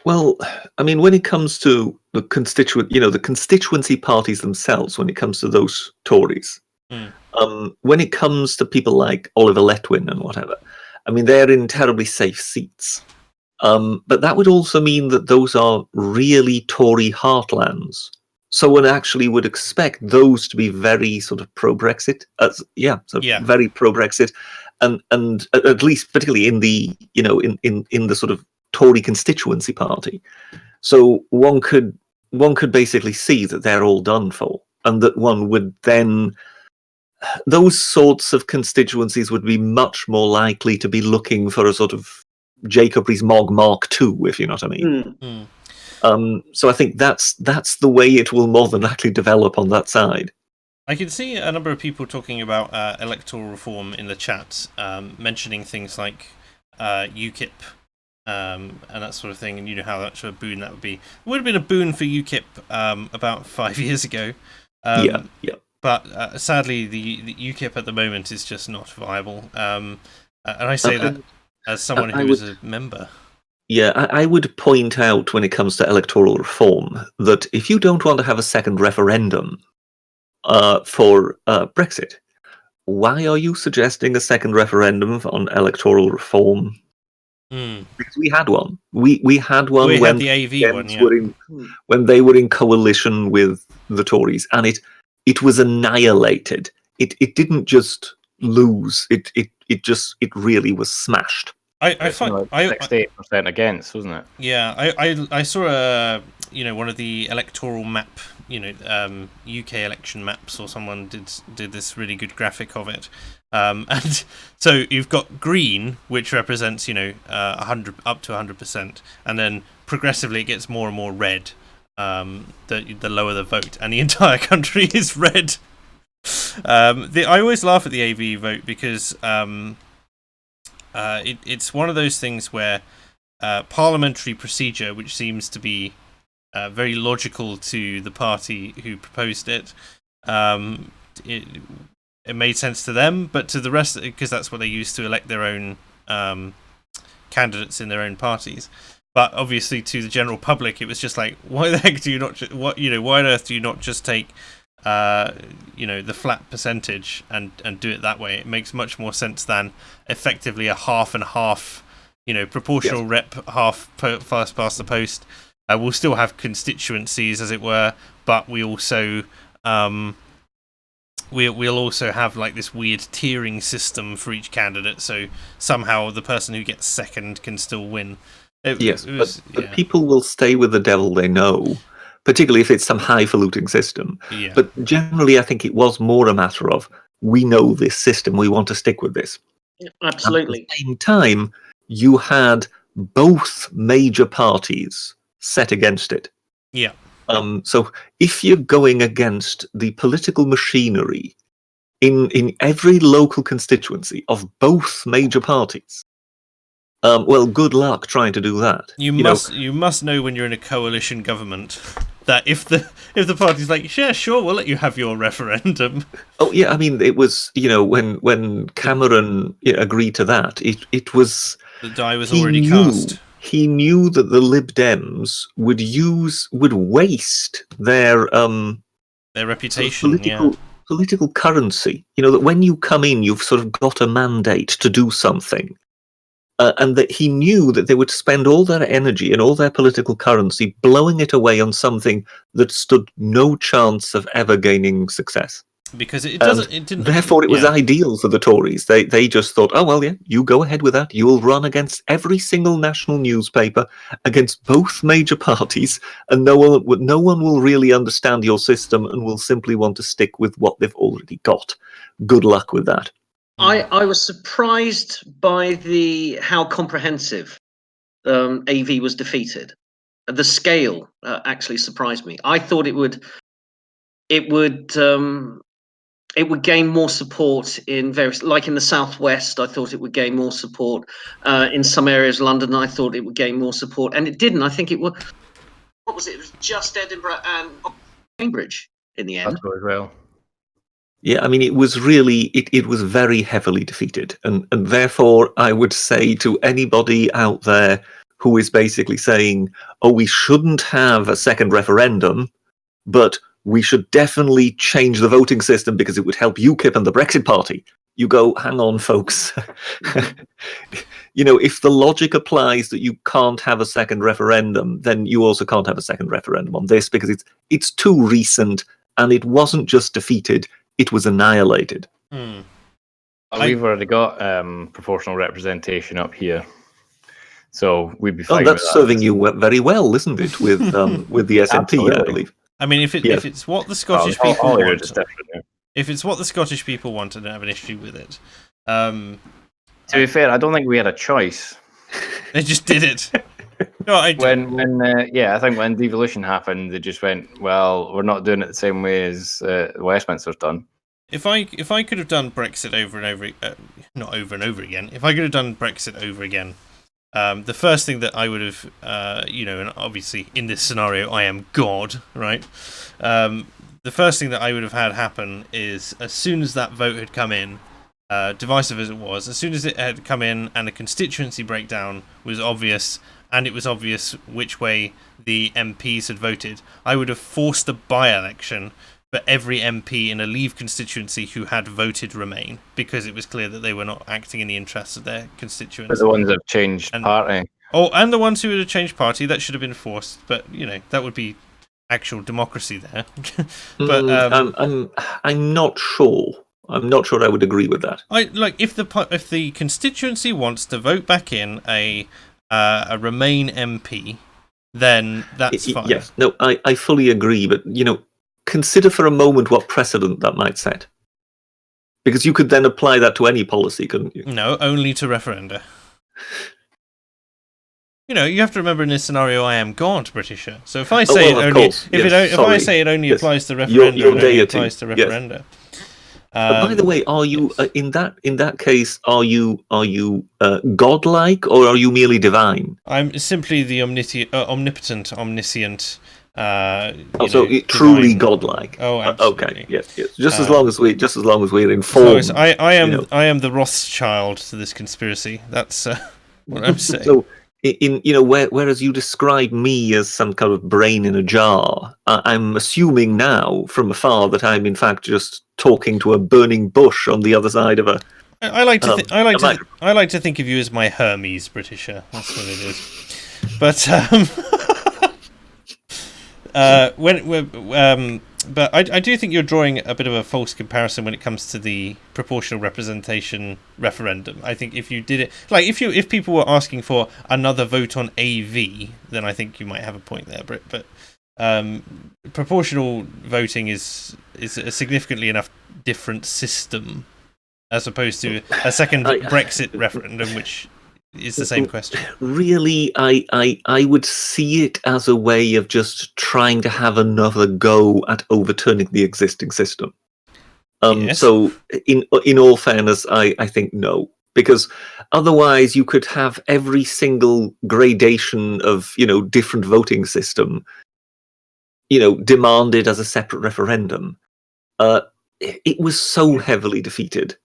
Speaker 2: Well, I mean, when it comes to the constituency parties themselves, when it comes to those Tories, when it comes to people like Oliver Letwin and whatever, I mean, they're in terribly safe seats. But that would also mean that those are really Tory heartlands. So one actually would expect those to be very sort of pro-Brexit, very pro-Brexit, and at least particularly in the in the sort of Tory constituency party. So one could basically see that they're all done for, and that one would then, those sorts of constituencies would be much more likely to be looking for a sort of Jacob Rees-Mogg Mark II, if you know what I mean. So I think that's the way it will more than likely develop on that side.
Speaker 1: I can see a number of people talking about electoral reform in the chat, mentioning things like UKIP and that sort of thing, and you know how much of a boon that would be. It would have been a boon for UKIP about 5 years ago. But sadly, the UKIP at the moment is just not viable. And I say that as someone who is a member.
Speaker 2: Yeah, I would point out when it comes to electoral reform that if you don't want to have a second referendum for Brexit, why are you suggesting a second referendum on electoral reform? Because we had one. We had one when
Speaker 1: the AV one,
Speaker 2: when they were in coalition with the Tories, and it was annihilated. It didn't just lose. It really was smashed.
Speaker 1: I find
Speaker 4: 68% against, wasn't it?
Speaker 1: Yeah, I saw one of the electoral map, UK election maps, or someone did this really good graphic of it, and so you've got green, which represents 100 up to 100%, and then progressively it gets more and more red, the lower the vote, and the entire country is red. I always laugh at the AV vote because it's one of those things where parliamentary procedure, which seems to be very logical to the party who proposed it, it made sense to them, but to the rest, because that's what they use to elect their own candidates in their own parties. But obviously, to the general public, it was just like, why the heck do you not? Why on earth do you not just take the flat percentage and do it that way? It makes much more sense than effectively a half and half, proportional rep, half first past the post. We'll still have constituencies, as it were, but we also we'll also have like this weird tiering system for each candidate, so somehow the person who gets second can still win. But
Speaker 2: people will stay with the devil they know, particularly if it's some highfalutin system.
Speaker 1: Yeah.
Speaker 2: But generally, I think it was more a matter of, we know this system, we want to stick with this.
Speaker 3: Absolutely.
Speaker 2: At the same time, you had both major parties set against it.
Speaker 1: Yeah.
Speaker 2: So if you're going against the political machinery in every local constituency of both major parties, well, good luck trying to do that.
Speaker 1: You must know when you're in a coalition government that if the party's like, yeah, sure, we'll let you have your referendum.
Speaker 2: Oh yeah, I mean, it was when Cameron agreed to that, it was
Speaker 1: the die was already cast.
Speaker 2: He knew that the Lib Dems would waste their
Speaker 1: reputation,
Speaker 2: political currency. That when you come in, you've sort of got a mandate to do something. And that he knew that they would spend all their energy and all their political currency blowing it away on something that stood no chance of ever gaining success.
Speaker 1: Because it didn't.
Speaker 2: Therefore, it was ideal for the Tories. They just thought, oh well, yeah, you go ahead with that. You will run against every single national newspaper, against both major parties, and no one will really understand your system and will simply want to stick with what they've already got. Good luck with that.
Speaker 3: I was surprised by how comprehensive AV was defeated. The scale actually surprised me. I thought it would gain more support in various, like in the southwest. I thought it would gain more support in some areas of London. I thought it would gain more support, and it didn't. I think it was. What was it? It was just Edinburgh and Cambridge in the end.
Speaker 4: That's really well.
Speaker 2: Yeah, I mean, it was really, it was very heavily defeated. And therefore, I would say to anybody out there who is basically saying, oh, we shouldn't have a second referendum, but we should definitely change the voting system because it would help UKIP and the Brexit Party. you go, hang on, folks. If the logic applies that you can't have a second referendum, then you also can't have a second referendum on this, because it's too recent, and it wasn't just defeated, it was annihilated.
Speaker 4: We've already got proportional representation up here, so we'd be fine.
Speaker 2: Oh, that's
Speaker 4: with
Speaker 2: serving you very well, isn't it? With the SNP, I believe.
Speaker 1: I mean, if it's what the Scottish people want, if it's what the Scottish people want, I don't have an issue with it.
Speaker 4: To be fair, I don't think we had a choice.
Speaker 1: They just did it. No, I
Speaker 4: think when devolution happened, they just went, well, we're not doing it the same way as Westminster's done.
Speaker 1: If I could have done Brexit over and over, not over and over again, if I could have done Brexit over again, the first thing that I would have, and obviously in this scenario I am God, right? The first thing that I would have had happen is, as soon as that vote had come in, divisive as it was, as soon as it had come in and the constituency breakdown was obvious, and it was obvious which way the MPs had voted, I would have forced a by-election for every MP in a Leave constituency who had voted Remain, because it was clear that they were not acting in the interests of their constituents.
Speaker 4: But the ones that have changed party.
Speaker 1: Oh, and the ones who would have changed party, that should have been forced, but, that would be actual democracy there. But
Speaker 2: I'm not sure. I'm not sure I would agree with that.
Speaker 1: If the constituency wants to vote back in a Remain MP, then that's fine.
Speaker 2: Yes, no, I fully agree, but consider for a moment what precedent that might set, because you could then apply that to any policy, couldn't you?
Speaker 1: No, only to referenda. You have to remember, in this scenario, I am God, Britisher. So if I say if I say it only applies to referenda, it only applies to referenda.
Speaker 2: Yes. By the way, are you in that case? Are you godlike, or are you merely divine?
Speaker 1: I'm simply the omnipotent, omniscient.
Speaker 2: Truly godlike.
Speaker 1: Oh, absolutely.
Speaker 2: Okay. Yes. Just as long as we're informed.
Speaker 1: So I am the Rothschild to this conspiracy. That's what I'm saying.
Speaker 2: So, whereas you describe me as some kind of brain in a jar, I'm assuming now from afar that I'm in fact just talking to a burning bush on the other side of a.
Speaker 1: I like to think of you as my Hermes, Britisher. That's what it is. But but I do think you're drawing a bit of a false comparison when it comes to the proportional representation referendum. I think if you did it, if people were asking for another vote on AV, then I think you might have a point there, Brit. But proportional voting is a significantly enough different system, as opposed to a second Brexit referendum, which is the same question.
Speaker 2: Really, I would see it as a way of just trying to have another go at overturning the existing system.
Speaker 1: Yes.
Speaker 2: So, in all fairness, I think no, because otherwise you could have every single gradation of different voting system, demanded as a separate referendum. It was so heavily defeated.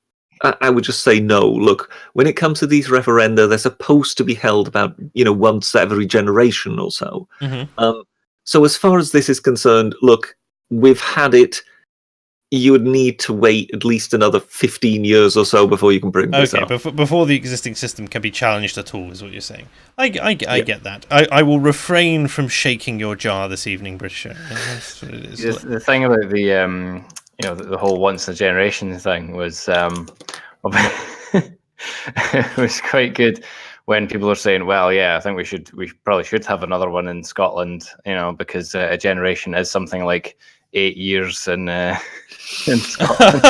Speaker 2: I would just say no. Look, when it comes to these referenda, they're supposed to be held about once every generation or so.
Speaker 1: Mm-hmm.
Speaker 2: So as far as this is concerned, look, we've had it. You would need to wait at least another 15 years or so before you can bring this up.
Speaker 1: Okay, before the existing system can be challenged at all, is what you're saying. I get that. I will refrain from shaking your jar this evening, Britisher. That's what it is.
Speaker 4: The thing about the whole once in a generation thing was it was quite good when people are saying, well, yeah, I think we probably should have another one in Scotland, because a generation is something like 8 years in Scotland.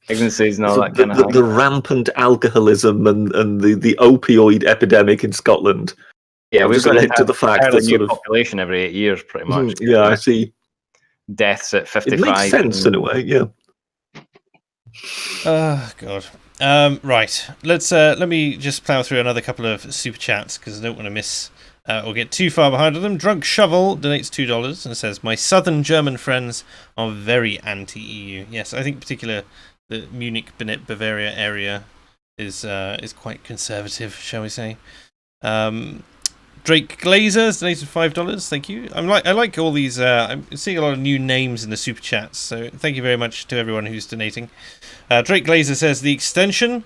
Speaker 4: Pregnancies and all that kind of thing.
Speaker 2: The rampant alcoholism and the opioid epidemic in Scotland.
Speaker 4: Yeah, we've got
Speaker 2: led to the fact that
Speaker 4: new population every 8 years, pretty much.
Speaker 2: Yeah, I see.
Speaker 4: Deaths at 55.
Speaker 2: It makes sense in a way, yeah.
Speaker 1: Oh God. Right. Let me just plough through another couple of super chats, because I don't want to miss or get too far behind on them. Drunk Shovel donates $2 and says, "My southern German friends are very anti-EU." Yes, I think particularly the Munich, Bavaria area is quite conservative, shall we say. Drake Glazers donated $5. Thank you. I like all these. I'm seeing a lot of new names in the super chats. So thank you very much to everyone who's donating. Drake Glazer says the extension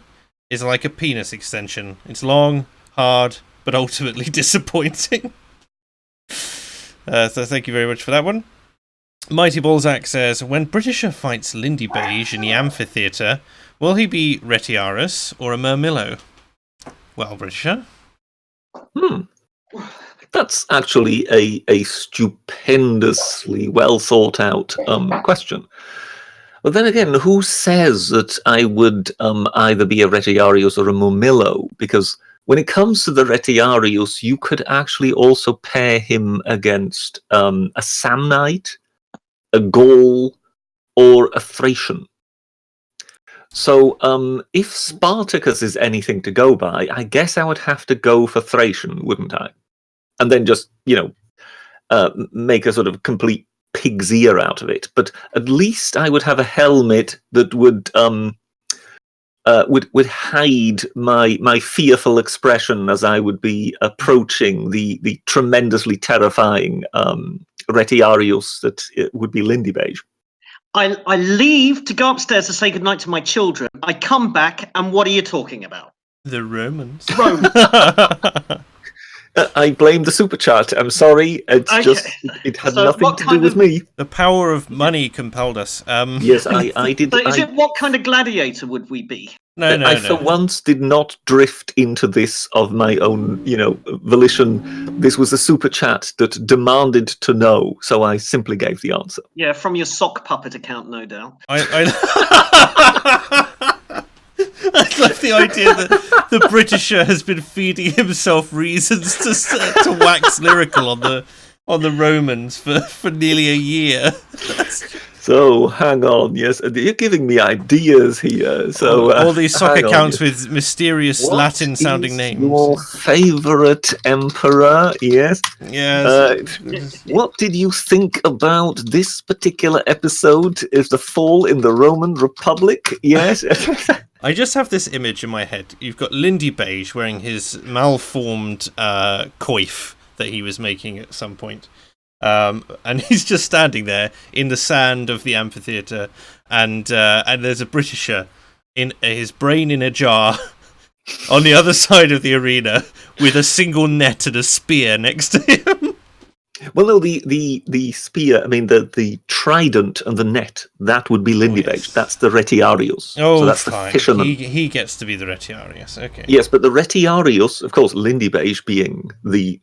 Speaker 1: is like a penis extension. It's long, hard, but ultimately disappointing. So thank you very much for that one. Mighty Balzac says, when Britisher fights Lindy Beige in the amphitheatre, will he be Retiarus or a Murmillo? Well, Britisher.
Speaker 2: That's actually a stupendously well thought out question. But then again, who says that I would either be a Retiarius or a Murmillo? Because when it comes to the Retiarius, you could actually also pair him against a Samnite, a Gaul, or a Thracian. So if Spartacus is anything to go by, I guess I would have to go for Thracian, wouldn't I? And then just, make a sort of complete pig's ear out of it. But at least I would have a helmet that would hide my fearful expression as I would be approaching the tremendously terrifying Retiarius that would be Lindy Beige.
Speaker 3: I leave to go upstairs to say goodnight to my children. I come back, and what are you talking about?
Speaker 1: The Romans.
Speaker 2: I blame the super chat. I'm sorry. It's just it had nothing to do with me.
Speaker 1: The power of money compelled us.
Speaker 2: Yes, I did.
Speaker 3: So what kind of gladiator would we be?
Speaker 2: I for once did not drift into this of my own, volition. This was a super chat that demanded to know, so I simply gave the answer.
Speaker 3: Yeah, from your sock puppet account, no doubt.
Speaker 1: I love the idea that the Britisher has been feeding himself reasons to wax lyrical on the Romans for nearly a year.
Speaker 2: So hang on, yes, you're giving me ideas here. So
Speaker 1: all these sock accounts with mysterious Latin-sounding names.
Speaker 2: Your favourite emperor, yes.
Speaker 1: Yes.
Speaker 2: What did you think about this particular episode? Is the fall in the Roman Republic? Yes.
Speaker 1: I just have this image in my head. You've got Lindy Beige wearing his malformed coif that he was making at some point. And he's just standing there in the sand of the amphitheatre, and there's a Britisher in his brain in a jar on the other side of the arena with a single net and a spear next to him.
Speaker 2: Well, no, the spear, the trident and the net, that would be Lindy Beige. That's the Retiarius.
Speaker 1: Oh,
Speaker 2: so that's
Speaker 1: fine.
Speaker 2: The fisherman.
Speaker 1: He gets to be the Retiarius, okay.
Speaker 2: Yes, but the Retiarius, of course, Lindy Beige being the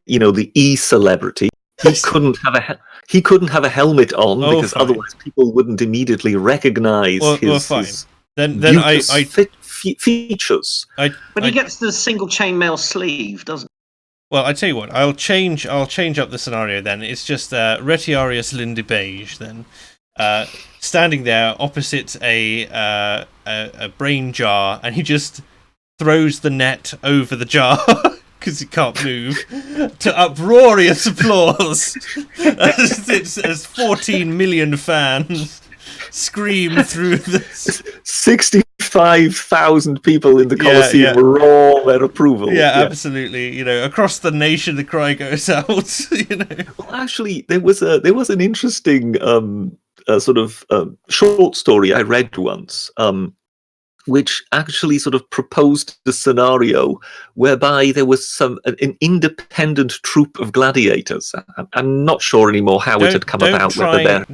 Speaker 2: e-celebrity, he couldn't have a helmet on because
Speaker 1: fine.
Speaker 2: Otherwise people wouldn't immediately recognize his
Speaker 1: then
Speaker 2: features.
Speaker 3: But he gets the single chainmail sleeve, doesn't he?
Speaker 1: Well, I tell you what, I'll change up the scenario then. It's just Retiarius Lindy Beige then, standing there opposite a brain jar, and he just throws the net over the jar because he can't move, to uproarious applause as 14 million fans scream through this.
Speaker 2: 65,000 people in the Colosseum roar their approval.
Speaker 1: Yeah, absolutely. Across the nation, the cry goes out.
Speaker 2: Well, actually, there was an interesting short story I read once, which actually sort of proposed the scenario whereby there was an independent troop of gladiators. I'm not sure anymore how it had come about.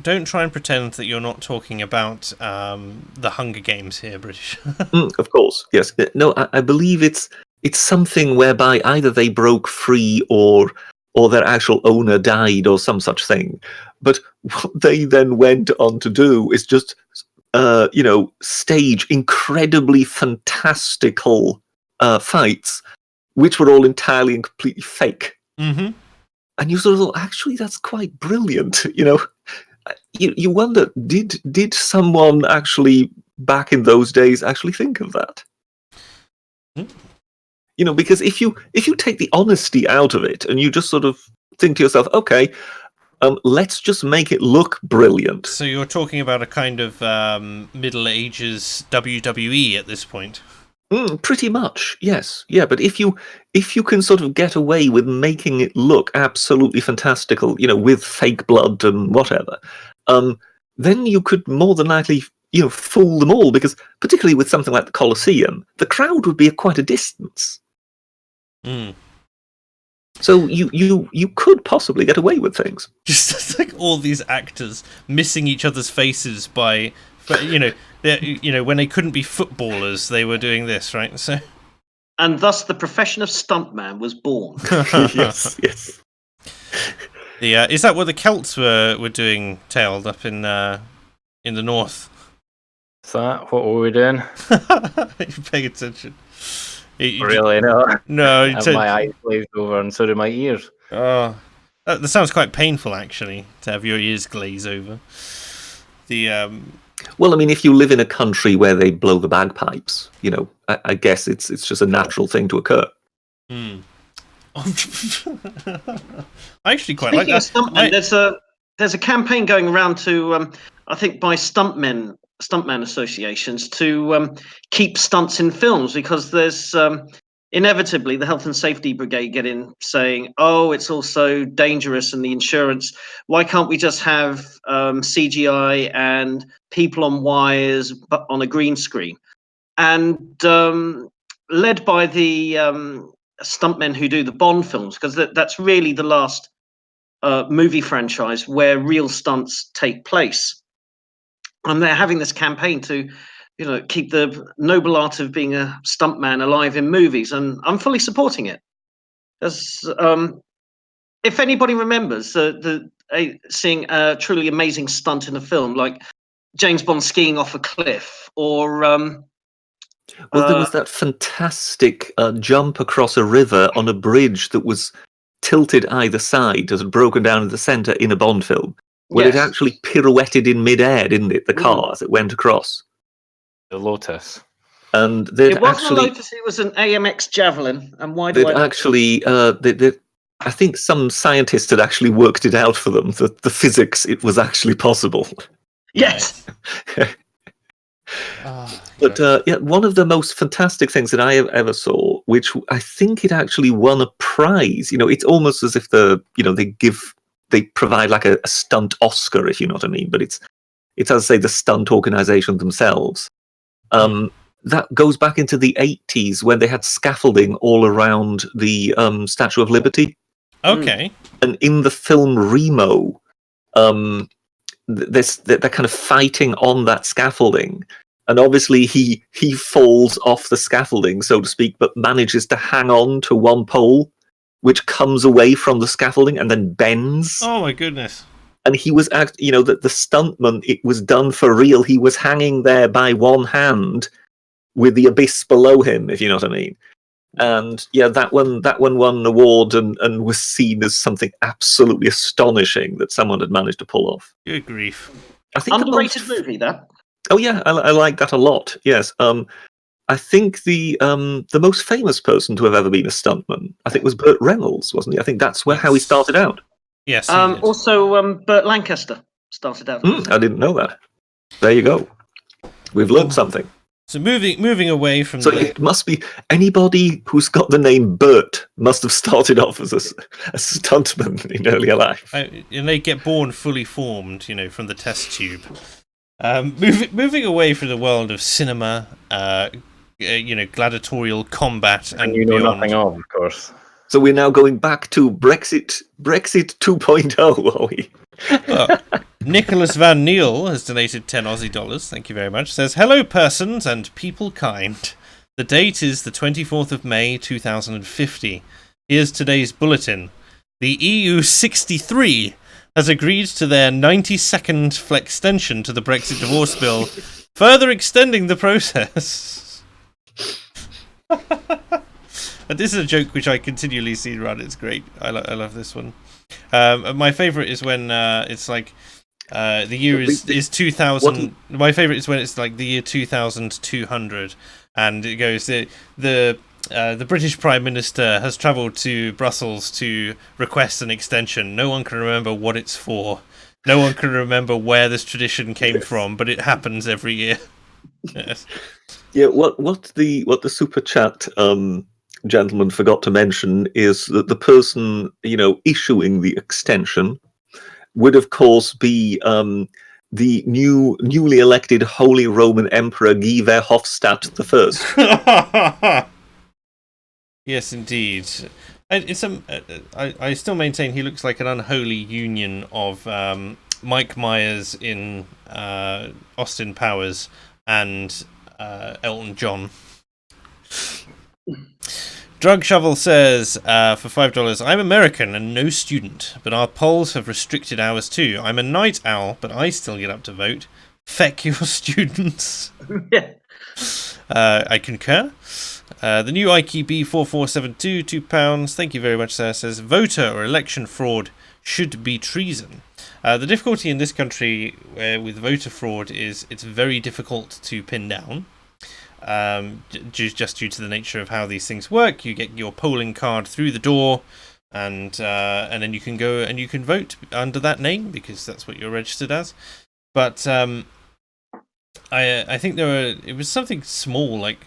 Speaker 1: Don't try and pretend that you're not talking about the Hunger Games here, British.
Speaker 2: Of course, yes. No, I believe it's something whereby either they broke free or their actual owner died or some such thing. But what they then went on to do is just stage incredibly fantastical fights, which were all entirely and completely fake.
Speaker 1: Mm-hmm.
Speaker 2: And you sort of thought, actually, that's quite brilliant. You wonder, did someone actually back in those days actually think of that?
Speaker 1: Mm-hmm.
Speaker 2: Because if you take the honesty out of it and you just sort of think to yourself, okay, let's just make it look brilliant.
Speaker 1: So you're talking about a kind of Middle Ages WWE at this point.
Speaker 2: Pretty much, yes. Yeah, but if you can sort of get away with making it look absolutely fantastical, with fake blood and whatever, then you could more than likely, fool them all, because particularly with something like the Colosseum, the crowd would be at quite a distance.
Speaker 1: Mm.
Speaker 2: So you could possibly get away with things.
Speaker 1: Just like all these actors missing each other's faces by, when they couldn't be footballers, they were doing this, right? So,
Speaker 3: and thus the profession of stuntman was born.
Speaker 2: Yes.
Speaker 1: Is that what the Celts were doing, tailed up in the north?
Speaker 4: Is that what were we doing?
Speaker 1: You're paying attention.
Speaker 4: Really, no.
Speaker 1: No,
Speaker 4: My eyes glazed over, and so do my ears.
Speaker 1: Oh, that sounds quite painful, actually, to have your ears glaze over.
Speaker 2: Well, I mean, if you live in a country where they blow the bagpipes, I guess it's just a natural thing to occur.
Speaker 1: I actually quite
Speaker 3: Speaking
Speaker 1: like
Speaker 3: of stuntmen, there's a campaign going around to, I think, by stuntman associations to keep stunts in films, because there's inevitably the health and safety brigade get in saying, oh, it's also dangerous and the insurance, why can't we just have CGI and people on wires but on a green screen? And led by the stuntmen who do the Bond films, because that's really the last movie franchise where real stunts take place. And they're having this campaign to, keep the noble art of being a stuntman alive in movies, and I'm fully supporting it. As if anybody remembers seeing a truly amazing stunt in a film, like James Bond skiing off a cliff, or
Speaker 2: well, there was that fantastic jump across a river on a bridge that was tilted either side, as broken down in the centre in a Bond film. Well,
Speaker 3: yes.
Speaker 2: it actually pirouetted in mid-air, didn't it? The car as it went across.
Speaker 4: The Lotus.
Speaker 2: And
Speaker 3: it wasn't a Lotus; it was an AMX Javelin. And why do I?
Speaker 2: Actually, I think some scientists had actually worked it out for them. That the physics, it was actually possible.
Speaker 3: Yes.
Speaker 2: But one of the most fantastic things that I ever saw, which I think it actually won a prize. It's almost as if they provide like a stunt Oscar, if you know what I mean. But it's as I say, the stunt organization themselves. That goes back into the 80s when they had scaffolding all around the Statue of Liberty.
Speaker 1: Okay.
Speaker 2: And in the film Remo, they're kind of fighting on that scaffolding. And obviously he falls off the scaffolding, so to speak, but manages to hang on to one pole, which comes away from the scaffolding and then bends.
Speaker 1: Oh my goodness.
Speaker 2: And he was, the stuntman, it was done for real. He was hanging there by one hand with the abyss below him, if you know what I mean. And yeah, that one won an award and was seen as something absolutely astonishing that someone had managed to pull off.
Speaker 1: Good grief.
Speaker 2: I think
Speaker 3: underrated movie, that.
Speaker 2: Oh yeah, I like that a lot. Yes. I think the most famous person to have ever been a stuntman, I think, was Burt Reynolds, wasn't he? I think that's how he started out.
Speaker 1: Yes.
Speaker 3: Also, Burt Lancaster started out.
Speaker 2: I didn't know that. There you go. We've learned something.
Speaker 1: So moving away from.
Speaker 2: So it must be anybody who's got the name Burt must have started off as a stuntman in earlier life.
Speaker 1: And they get born fully formed, from the test tube. Moving away from the world of cinema, gladiatorial combat, and
Speaker 4: you know
Speaker 1: beyond.
Speaker 4: nothing of course.
Speaker 2: So we're now going back to Brexit 2.0, are we?
Speaker 1: Well, Nicholas Van Neal has donated 10 Aussie dollars. Thank you very much. Says, hello, persons and people kind. The date is the 24th of May, 2050. Here's today's bulletin. The EU 63 has agreed to their 90-second flextension to the Brexit divorce bill, further extending the process. And this is a joke which I continually see around. It's great. I love this one. My favourite is when it's like the year is 2000. My favourite is when it's like the year 2200, and it goes the British Prime Minister has travelled to Brussels to request an extension. No one can remember what it's for. No one can remember where this tradition came from, but it happens every year. Yes.
Speaker 2: Yeah, what the super chat gentleman forgot to mention is that the person issuing the extension would of course be the newly elected Holy Roman Emperor Guy Verhofstadt I.
Speaker 1: Yes, indeed. I still maintain he looks like an unholy union of Mike Myers in Austin Powers and Elton John. Drug Shovel says, for $5, I'm American and no student, but our polls have restricted hours too. I'm a night owl, but I still get up to vote. Feck your students.
Speaker 3: Yeah.
Speaker 1: I concur. The new IKB 4472, £2. Thank you very much, sir. Says, voter or election fraud should be treason. The difficulty in this country with voter fraud is it's very difficult to pin down. Just due to the nature of how these things work, you get your polling card through the door, and then you can go and you can vote under that name because that's what you're registered as. But I think it was something small, like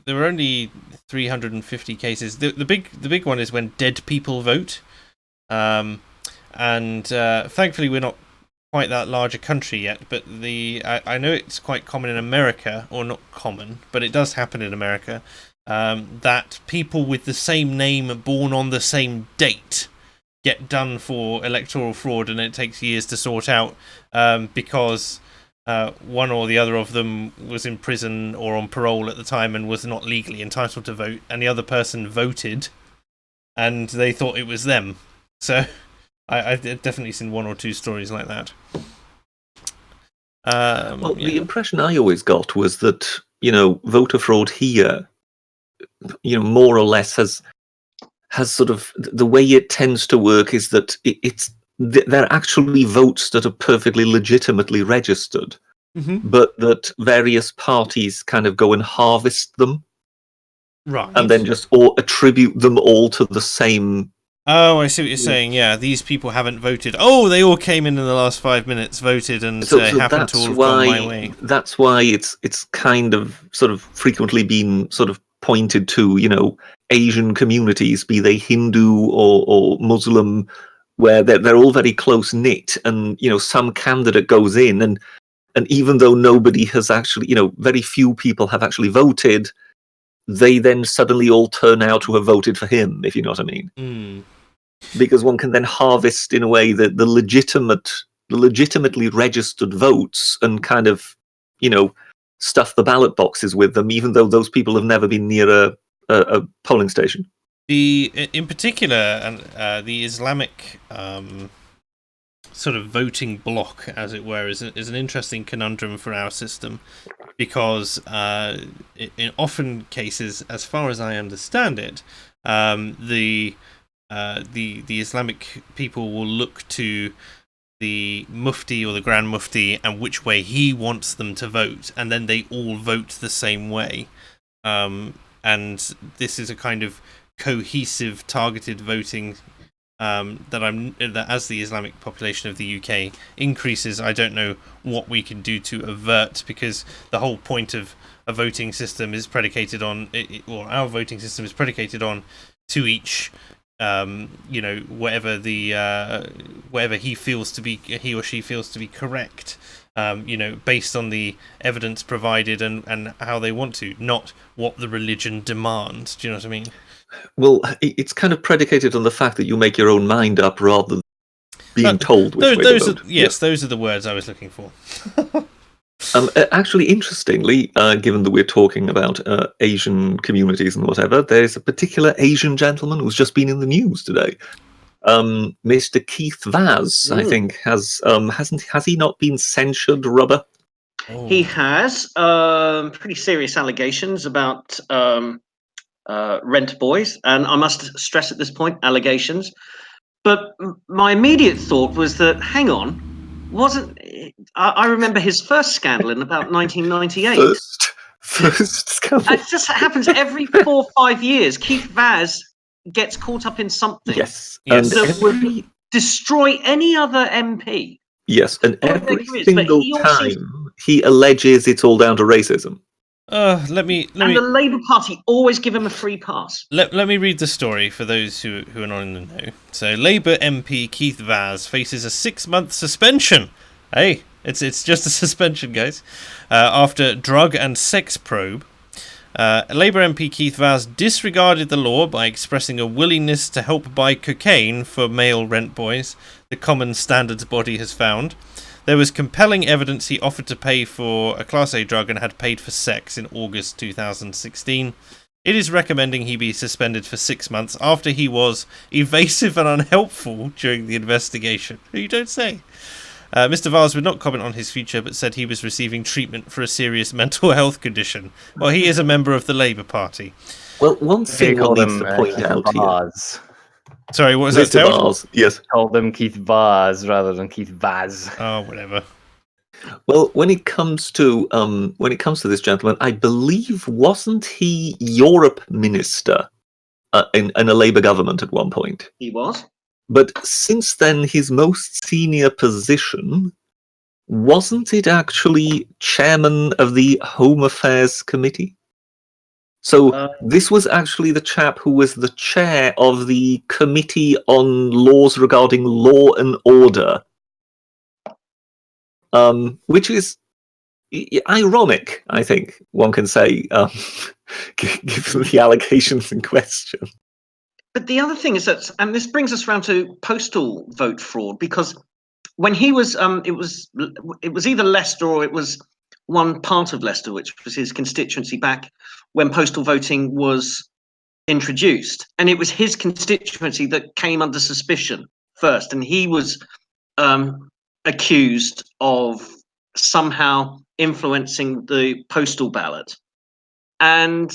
Speaker 1: there were only 350 cases. The big one is when dead people vote, and thankfully we're not quite that large a country yet, but I know it's quite common in America, or not common, but it does happen in America, that people with the same name born on the same date get done for electoral fraud, and it takes years to sort out because one or the other of them was in prison or on parole at the time and was not legally entitled to vote, and the other person voted and they thought it was them. So I've definitely seen one or two stories like that.
Speaker 2: The impression I always got was that, voter fraud here, more or less has sort of, the way it tends to work is that they're actually votes that are perfectly legitimately registered, but that various parties kind of go and harvest them.
Speaker 1: Right.
Speaker 2: And then just attribute them all to the same.
Speaker 1: Oh, I see what you're saying. Yeah, these people haven't voted. Oh, they all came in the last 5 minutes, voted, and happened to all have gone my way.
Speaker 2: That's why it's kind of sort of frequently been sort of pointed to, Asian communities, be they Hindu or Muslim, where they're all very close knit, and some candidate goes in, and even though nobody has actually, very few people have actually voted, they then suddenly all turn out to have voted for him, if you know what I mean. Because one can then harvest, in a way, the legitimately registered votes and kind of, stuff the ballot boxes with them, even though those people have never been near a polling station.
Speaker 1: In particular, the Islamic sort of voting bloc, as it were, is an interesting conundrum for our system, because in often cases, as far as I understand it, the Islamic people will look to the Mufti or the Grand Mufti and which way he wants them to vote, and then they all vote the same way. And this is a kind of cohesive, targeted voting that as the Islamic population of the UK increases, I don't know what we can do to avert, because the whole point of a voting system is predicated on, or our voting system is predicated on, to each, whatever he or she feels to be correct, based on the evidence provided and how they want to, not what the religion demands. Do you know what I mean?
Speaker 2: Well, it's kind of predicated on the fact that you make your own mind up rather than being told which way to vote.
Speaker 1: Those are the words I was looking for.
Speaker 2: Actually, interestingly, given that we're talking about Asian communities and whatever, there's a particular Asian gentleman who's just been in the news today. Mr. Keith Vaz, I think, has he not been censured, Rubber?
Speaker 3: Oh. He has pretty serious allegations about rent boys, and I must stress at this point, allegations. But my immediate thought was that, hang on, I remember his first scandal in about 1998.
Speaker 2: First scandal.
Speaker 3: It just happens every 4 or 5 years. Keith Vaz gets caught up in something that would destroy any other MP.
Speaker 2: Yes, and every single time he alleges it's all down to racism.
Speaker 1: Let me
Speaker 3: the Labour Party always give him a free pass.
Speaker 1: Let me read the story for those who are not in the know. So, Labour MP Keith Vaz faces a 6-month suspension. Hey, it's just a suspension, guys. After drug and sex probe. Labour MP Keith Vaz disregarded the law by expressing a willingness to help buy cocaine for male rent boys, the Common Standards body has found. There was compelling evidence he offered to pay for a Class A drug and had paid for sex in August 2016. It is recommending he be suspended for 6 months after he was evasive and unhelpful during the investigation. You don't say. Mr. Vaz would not comment on his future, but said he was receiving treatment for a serious mental health condition. Well, he is a member of the Labour Party.
Speaker 2: Well, one thing one needs to point out here.
Speaker 1: Sorry, what was that?
Speaker 2: Mr. Vaz, yes.
Speaker 4: Called him Keith Vaz rather than Keith Vaz.
Speaker 1: Oh, whatever.
Speaker 2: Well, when it comes to this gentleman, I believe wasn't he Europe minister in a Labour government at one point?
Speaker 3: He was.
Speaker 2: But since then, his most senior position, wasn't it actually chairman of the Home Affairs Committee? So this was actually the chap who was the chair of the Committee on Laws Regarding Law and Order, which is ironic, I think one can say, given the allegations in question.
Speaker 3: But the other thing is that, and this brings us round to postal vote fraud, because when he was, it was either Leicester or it was one part of Leicester, which was his constituency back when postal voting was introduced, and it was his constituency that came under suspicion first, and he was accused of somehow influencing the postal ballot, and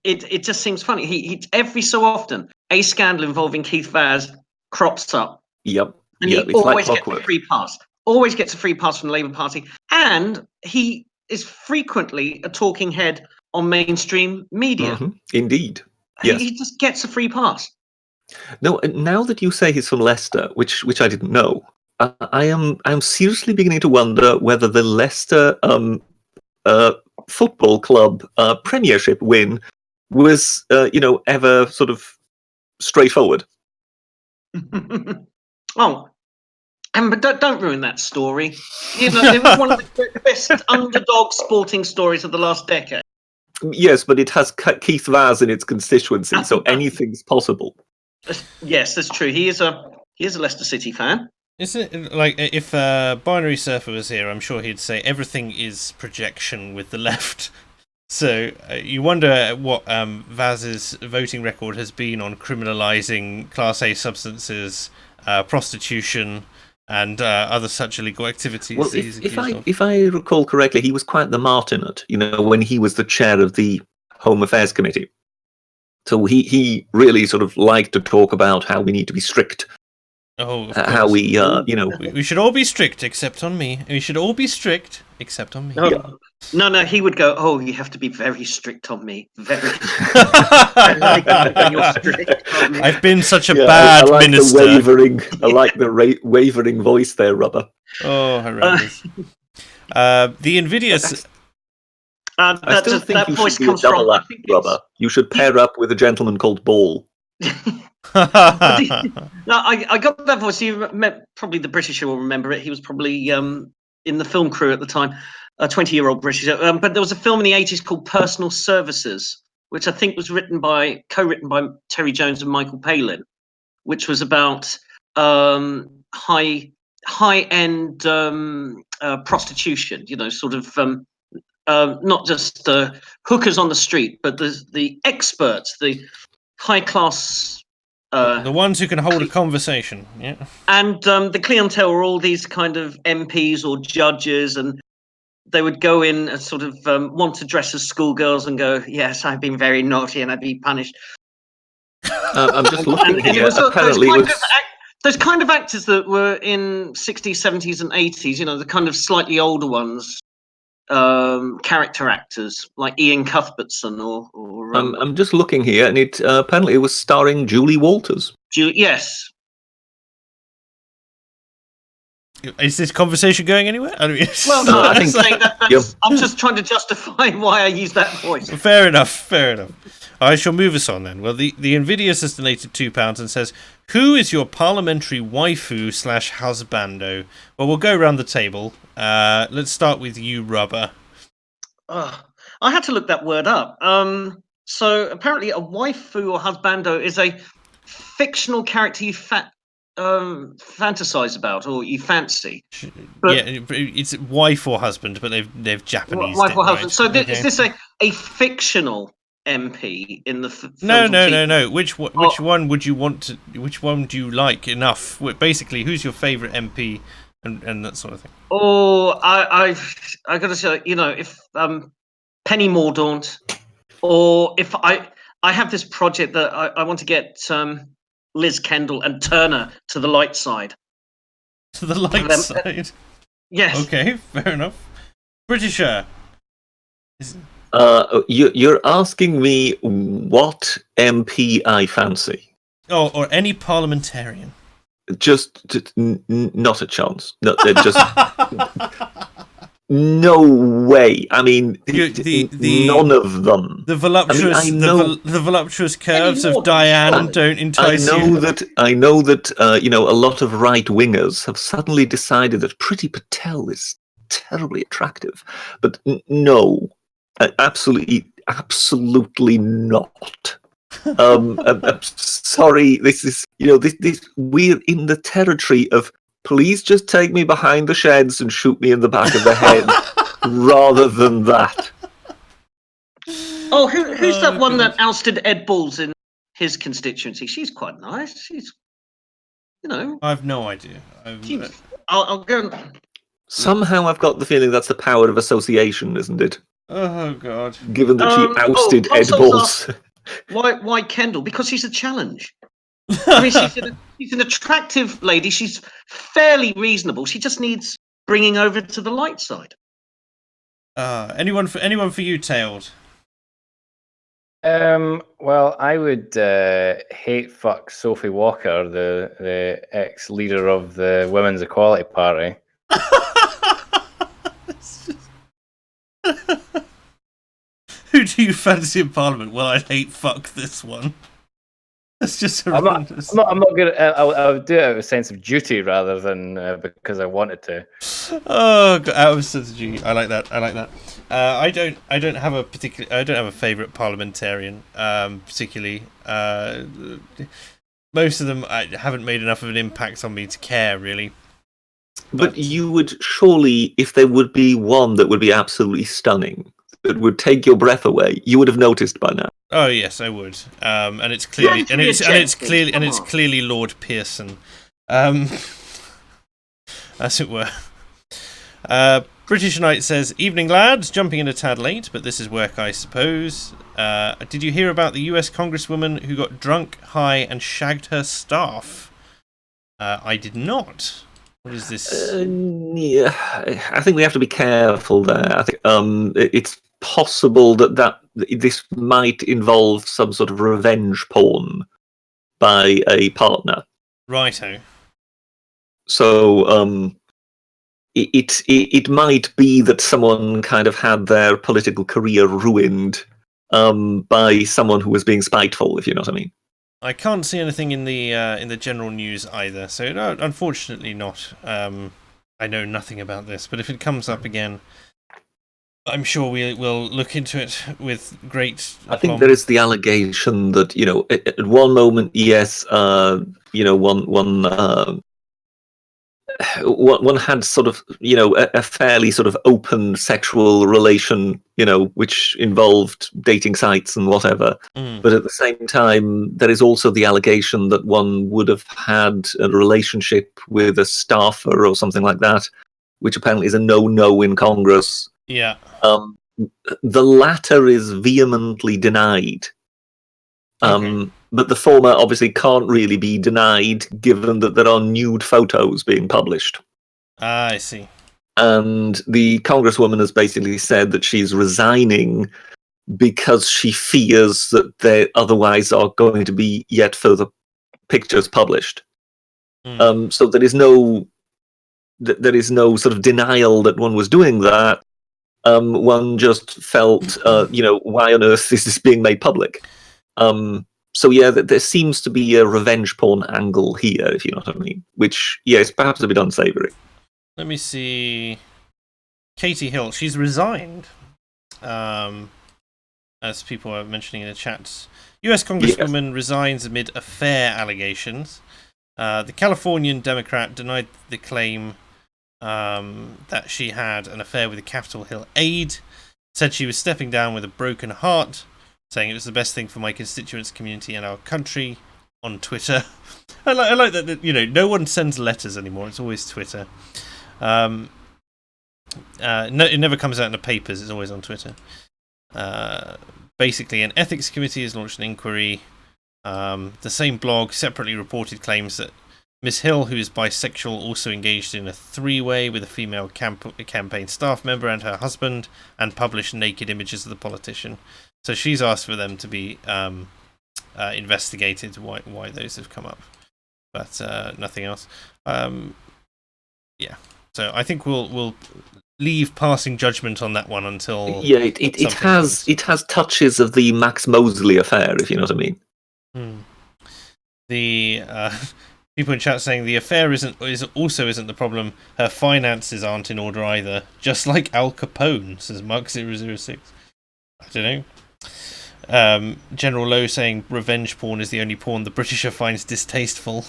Speaker 3: it just seems funny. He every so often a scandal involving Keith Vaz crops up.
Speaker 2: Yep.
Speaker 3: And
Speaker 2: he
Speaker 3: always gets a free pass. Always gets a free pass from the Labour Party, and he is frequently a talking head on mainstream media.
Speaker 2: Mm-hmm. Indeed, yes.
Speaker 3: He just gets a free pass.
Speaker 2: No, now that you say he's from Leicester, which I didn't know, I'm seriously beginning to wonder whether the Leicester football club Premiership win was ever sort of straightforward.
Speaker 3: Oh. But don't ruin that story. It was one of the best underdog sporting stories of the last decade.
Speaker 2: Yes, but it has Keith Vaz in its constituency, so anything's possible.
Speaker 3: Yes, that's true. He is a Leicester City fan.
Speaker 1: Is it like if Binary Surfer was here? I'm sure he'd say everything is projection with the left. So you wonder what Vaz's voting record has been on criminalising Class A substances, prostitution, and other such illegal activities.
Speaker 2: Well, if I recall correctly, he was quite the martinet, when he was the chair of the Home Affairs Committee. So he really sort of liked to talk about how we need to be strict.
Speaker 1: Oh,
Speaker 2: how we,
Speaker 1: we should all be strict except on me. We should all be strict except on me.
Speaker 3: No, he would go, oh, you have to be very strict on me. Very strict on me.
Speaker 1: I've been such a bad minister.
Speaker 2: I like the wavering voice there, Rubber.
Speaker 1: Oh, horrendous. The invidious...
Speaker 2: I still think you should be a double act, Rubber. You should pair up with a gentleman called Ball.
Speaker 3: I got that voice. Probably the Britisher will remember it. He was probably in the film crew at the time, a 20-year-old Britisher. But there was a film in the 80s called Personal Services, which I think was co-written by Terry Jones and Michael Palin, which was about high-end prostitution. Sort of not just hookers on the street, but the experts, the high-class...
Speaker 1: the ones who can hold a conversation, yeah.
Speaker 3: And the clientele were all these kind of MPs or judges, and they would go in and sort of want to dress as schoolgirls and go, yes, I've been very naughty and I'd be punished.
Speaker 2: I'm just looking here. Apparently
Speaker 3: those kind of actors that were in 60s, 70s and 80s, the kind of slightly older ones, character actors like Ian Cuthbertson or
Speaker 2: I'm just looking here, and it apparently it was starring Julie Walters.
Speaker 3: Yes.
Speaker 1: Is this conversation going anywhere? I mean,
Speaker 3: Well, no,
Speaker 2: I
Speaker 3: I'm
Speaker 2: think-
Speaker 3: saying that's,
Speaker 2: Yep.
Speaker 3: I'm just trying to justify why I use that voice.
Speaker 1: Fair enough. I shall move us on then. Well, the Invidious has donated £2 and says, "Who is your parliamentary waifu / husbando?" Well, we'll go around the table. Let's start with you, Rubber.
Speaker 3: I had to look that word up. So apparently, a waifu or husbando is a fictional character you fantasize about or you fancy. But-
Speaker 1: Yeah, it's wife or husband, but they've Japanese.
Speaker 3: Wife or
Speaker 1: right?
Speaker 3: husband. So
Speaker 1: Okay.
Speaker 3: is this a fictional MP in the films
Speaker 1: No.
Speaker 3: or TV?
Speaker 1: Which one would you want to? Which one do you like enough? Basically, who's your favourite MP and that sort of thing?
Speaker 3: Or I got to say, if Penny Mordaunt, or if I have this project that I want to get Liz Kendall and Turner to the light side.
Speaker 1: To the light side.
Speaker 3: Yes.
Speaker 1: Okay, fair enough. Britisher.
Speaker 2: You're asking me what MP I fancy.
Speaker 1: Oh, or any parliamentarian.
Speaker 2: Not a chance. No, they're just no way. I mean, none of them.
Speaker 1: The voluptuous,
Speaker 2: I know,
Speaker 1: the voluptuous curves
Speaker 3: Any
Speaker 1: of
Speaker 3: more
Speaker 1: Diane
Speaker 3: than
Speaker 1: don't entice
Speaker 2: I
Speaker 1: you.
Speaker 2: know that a lot of right wingers have suddenly decided that Priti Patel is terribly attractive, but no, absolutely not. I'm sorry. This is this we're in the territory of please just take me behind the sheds and shoot me in the back of the head, rather than that.
Speaker 3: Oh, who's that one that ousted Ed Balls in his constituency? She's quite nice. She's,
Speaker 1: I've no idea.
Speaker 3: I'll go.
Speaker 2: Somehow I've got the feeling that's the power of association, isn't it?
Speaker 1: Oh God!
Speaker 2: Given that she ousted Ed Balls.
Speaker 3: Why Kendall? Because she's a challenge. I mean, she's an attractive lady. She's fairly reasonable. She just needs bringing over to the light side.
Speaker 1: Anyone for you, Tailed?
Speaker 4: Well, I would hate fuck Sophie Walker, the ex-leader of the Women's Equality Party.
Speaker 1: Who do you fancy in Parliament? Well, I'd hate fuck this one. That's just horrendous.
Speaker 4: I'm not good. I would do it out of a sense of duty rather than because I wanted to.
Speaker 1: Oh, God, out of strategy. I like that. I don't have a favourite parliamentarian. Particularly. Most of them haven't made enough of an impact on me to care, really.
Speaker 2: But you would surely, if there would be one that would be absolutely stunning, that would take your breath away, you would have noticed by now.
Speaker 1: Oh yes, I would. And it's clearly, it's clearly Lord Pearson, as it were. British Knight says, "Evening, lads. Jumping in a tad late, but this is work, I suppose. Did you hear about the U.S. Congresswoman who got drunk, high, and shagged her staff? I did not. What is this?
Speaker 2: Yeah, I think we have to be careful there. I think it's possible that this might involve some sort of revenge porn by a partner.
Speaker 1: Righto.
Speaker 2: So it might be that someone kind of had their political career ruined by someone who was being spiteful, if you know what I mean.
Speaker 1: I can't see anything in the general news either, so no, unfortunately not. I know nothing about this, but if it comes up again, I'm sure we'll look into it with great.
Speaker 2: I think there is the allegation that at one moment, yes, one had sort of a fairly sort of open sexual relation, which involved dating sites and whatever. But at the same time, there is also the allegation that one would have had a relationship with a staffer or something like that, which apparently is a no in Congress.
Speaker 1: Yeah.
Speaker 2: The latter is vehemently denied.
Speaker 1: Okay.
Speaker 2: But the former obviously can't really be denied, given that there are nude photos being published.
Speaker 1: Ah, I see.
Speaker 2: And the Congresswoman has basically said that she's resigning because she fears that there otherwise are going to be yet further pictures published. So there is no there is no sort of denial that one was doing that. One just felt, why on earth is this being made public? So yeah, there seems to be a revenge porn angle here, if you know what I mean. Which, yeah, is perhaps a bit unsavory.
Speaker 1: Let me see. Katie Hill, she's resigned. As people are mentioning in the chat, U.S. Congresswoman resigns amid affair allegations. The Californian Democrat denied the claim that she had an affair with a Capitol Hill aide. Said she was stepping down with a broken heart, saying it was the best thing for my constituents, community, and our country. On Twitter, I like that. No one sends letters anymore. It's always Twitter. No, it never comes out in the papers. It's always on Twitter. Basically, an ethics committee has launched an inquiry. The same blog separately reported claims that Ms. Hill, who is bisexual, also engaged in a three-way with a female campaign staff member and her husband, and published naked images of the politician. So she's asked for them to be investigated. Why those have come up, but nothing else. Yeah. So I think we'll leave passing judgment on that one until
Speaker 2: it has touches of the Max Mosley affair, if you know what I mean.
Speaker 1: The people in chat saying the affair isn't the problem. Her finances aren't in order either. Just like Al Capone, says Mark006. I don't know. General Lowe saying revenge porn is the only porn the Britisher finds distasteful.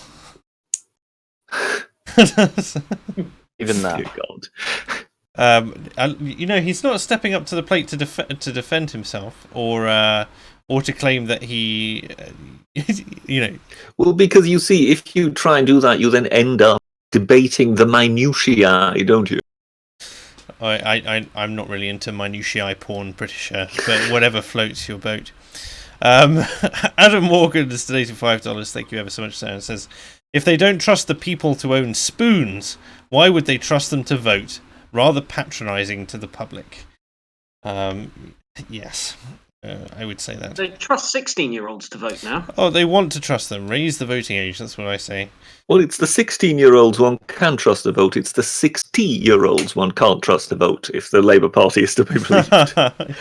Speaker 4: Even that.
Speaker 2: God.
Speaker 1: He's not stepping up to the plate to defend himself, or to claim that he,
Speaker 2: Well, because you see, if you try and do that, you then end up debating the minutiae, don't you?
Speaker 1: I'm not really into minutiae porn, Britisher, but whatever floats your boat. Adam Morgan has donated $5. Thank you ever so much, Sarah. Says, if they don't trust the people to own spoons, why would they trust them to vote? Rather patronising to the public. Yes, I would say that.
Speaker 3: They trust 16-year-olds to vote now.
Speaker 1: Oh, they want to trust them. Raise the voting age, that's what I say.
Speaker 2: Well, it's the 16-year-olds one can trust to vote. It's the 60-year-olds one can't trust to vote, if the Labour Party is to be believed.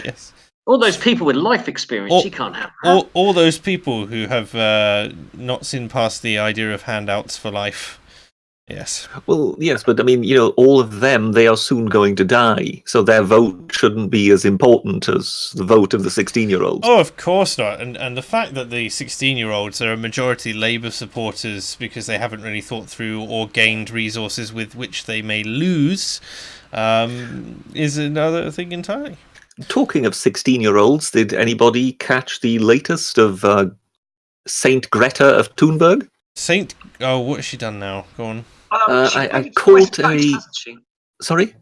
Speaker 1: Yes.
Speaker 3: All those people with life experience, you can't have that.
Speaker 1: All those people who have not seen past the idea of handouts for life. Yes.
Speaker 2: Well, yes, but I mean, all of them, they are soon going to die, so their vote shouldn't be as important as the vote of the 16-year-olds.
Speaker 1: Oh, of course not. And the fact that the 16-year-olds are a majority Labour supporters because they haven't really thought through or gained resources with which they may lose is another thing entirely.
Speaker 2: Talking of 16-year-olds, did anybody catch the latest of Saint Greta of Thunberg?
Speaker 1: What has she done now? Go on.
Speaker 2: I caught a... Sorry?